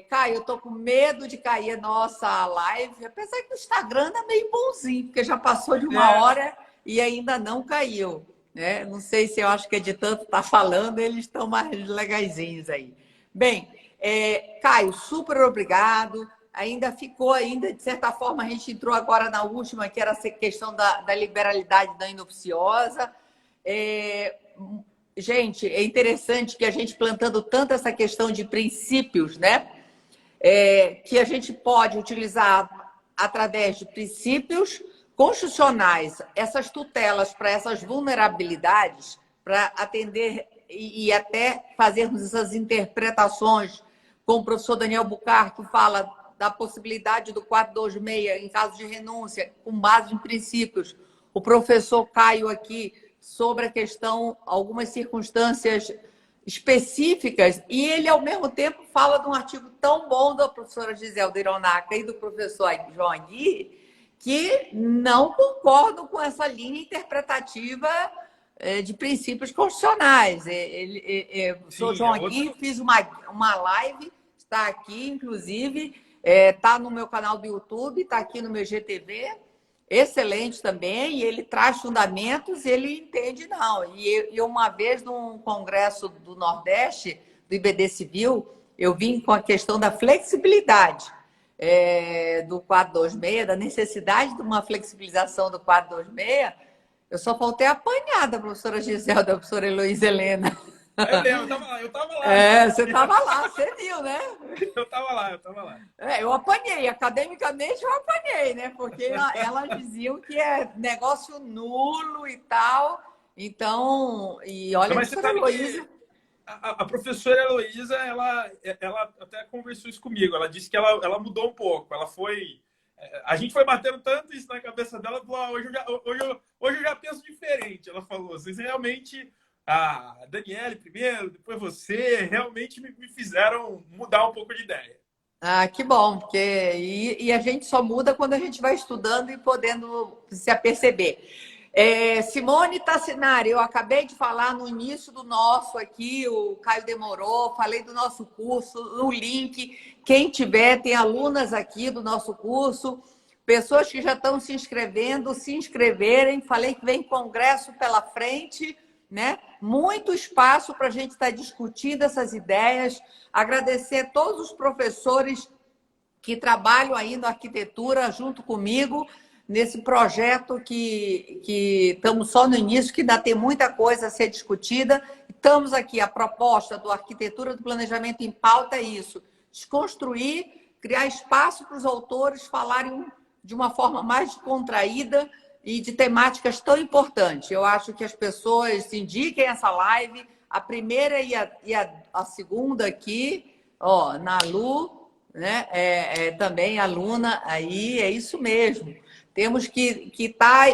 Caio, eu estou com medo de cair a nossa live, apesar que o Instagram é meio bonzinho, porque já passou de 1 hora e ainda não caiu. Né? Não sei se eu acho que de tanto estar falando, eles estão mais legaizinhos aí. Bem, Caio, super obrigado. Ainda ficou, de certa forma, a gente entrou agora na última, que era essa questão da liberalidade da inoficiosa. gente, é interessante que a gente plantando tanto essa questão de princípios, né? Que a gente pode utilizar através de princípios constitucionais, essas tutelas para essas vulnerabilidades, para atender e até fazermos essas interpretações, como o professor Daniel Bucarque fala da possibilidade do 426 em caso de renúncia, com base em princípios. O professor Caio aqui sobre a questão, algumas circunstâncias específicas, e ele, ao mesmo tempo, fala de um artigo tão bom da professora Gisele Dironaca e do professor João Aguirre, que não concordam com essa linha interpretativa de princípios constitucionais. O professor João Aguirre fez uma live, está aqui, inclusive, está no meu canal do YouTube, está aqui no meu GTV, excelente também, e ele traz fundamentos, ele entende não. E uma vez num congresso do Nordeste, do IBD Civil, eu vim com a questão da flexibilidade do 426, da necessidade de uma flexibilização do 426, eu só faltei apanhar da professora Gisele, da professora Heloísa Helena. Eu tava lá. Você estava lá, você viu, né? Eu tava lá. Eu apanhei, academicamente eu apanhei, né? Porque elas diziam que é negócio nulo e tal. Então, e olha, mas você sabe que a professora Heloísa, ela até conversou isso comigo. Ela disse que ela mudou um pouco. Ela foi... A gente foi batendo tanto isso na cabeça dela, ela falou, hoje eu já penso diferente. Ela falou, vocês realmente... A Daniele primeiro, depois você, realmente me fizeram mudar um pouco de ideia. Ah, que bom, porque e a gente só muda quando a gente vai estudando e podendo se aperceber. Simone Tassinari, eu acabei de falar no início do nosso aqui, o Caio demorou, falei do nosso curso, o link, quem tiver, tem alunas aqui do nosso curso, pessoas que já estão se inscrevendo, se inscreverem, falei que vem congresso pela frente, né? Muito espaço para a gente estar discutindo essas ideias. Agradecer a todos os professores que trabalham aí na arquitetura junto comigo, nesse projeto que estamos só no início, que ainda tem muita coisa a ser discutida. Estamos aqui, a proposta do Arquitetura do Planejamento em Pauta é isso, desconstruir, criar espaço para os autores falarem de uma forma mais contraída e de temáticas tão importantes. Eu acho que as pessoas indiquem essa live, a primeira e a segunda aqui, ó, na Lu, né? Também aluna aí, é isso mesmo. Temos que estar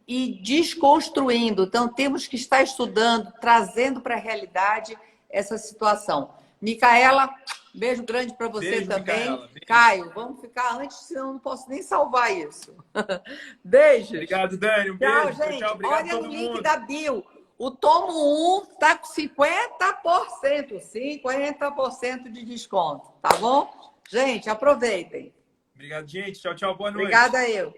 e desconstruindo, então temos que estar estudando, trazendo para a realidade essa situação. Micaela, beijo grande para você. Beijo, também. Micaela, Caio, vamos ficar antes, senão eu não posso nem salvar isso. Beijo. Obrigado, Dani. Um tchau, beijo. Gente. Tchau, obrigado. Olha o link da bio. O tomo 1 está com 50% de desconto, tá bom? Gente, aproveitem. Obrigado, gente. Tchau, tchau. Boa noite. Obrigada eu.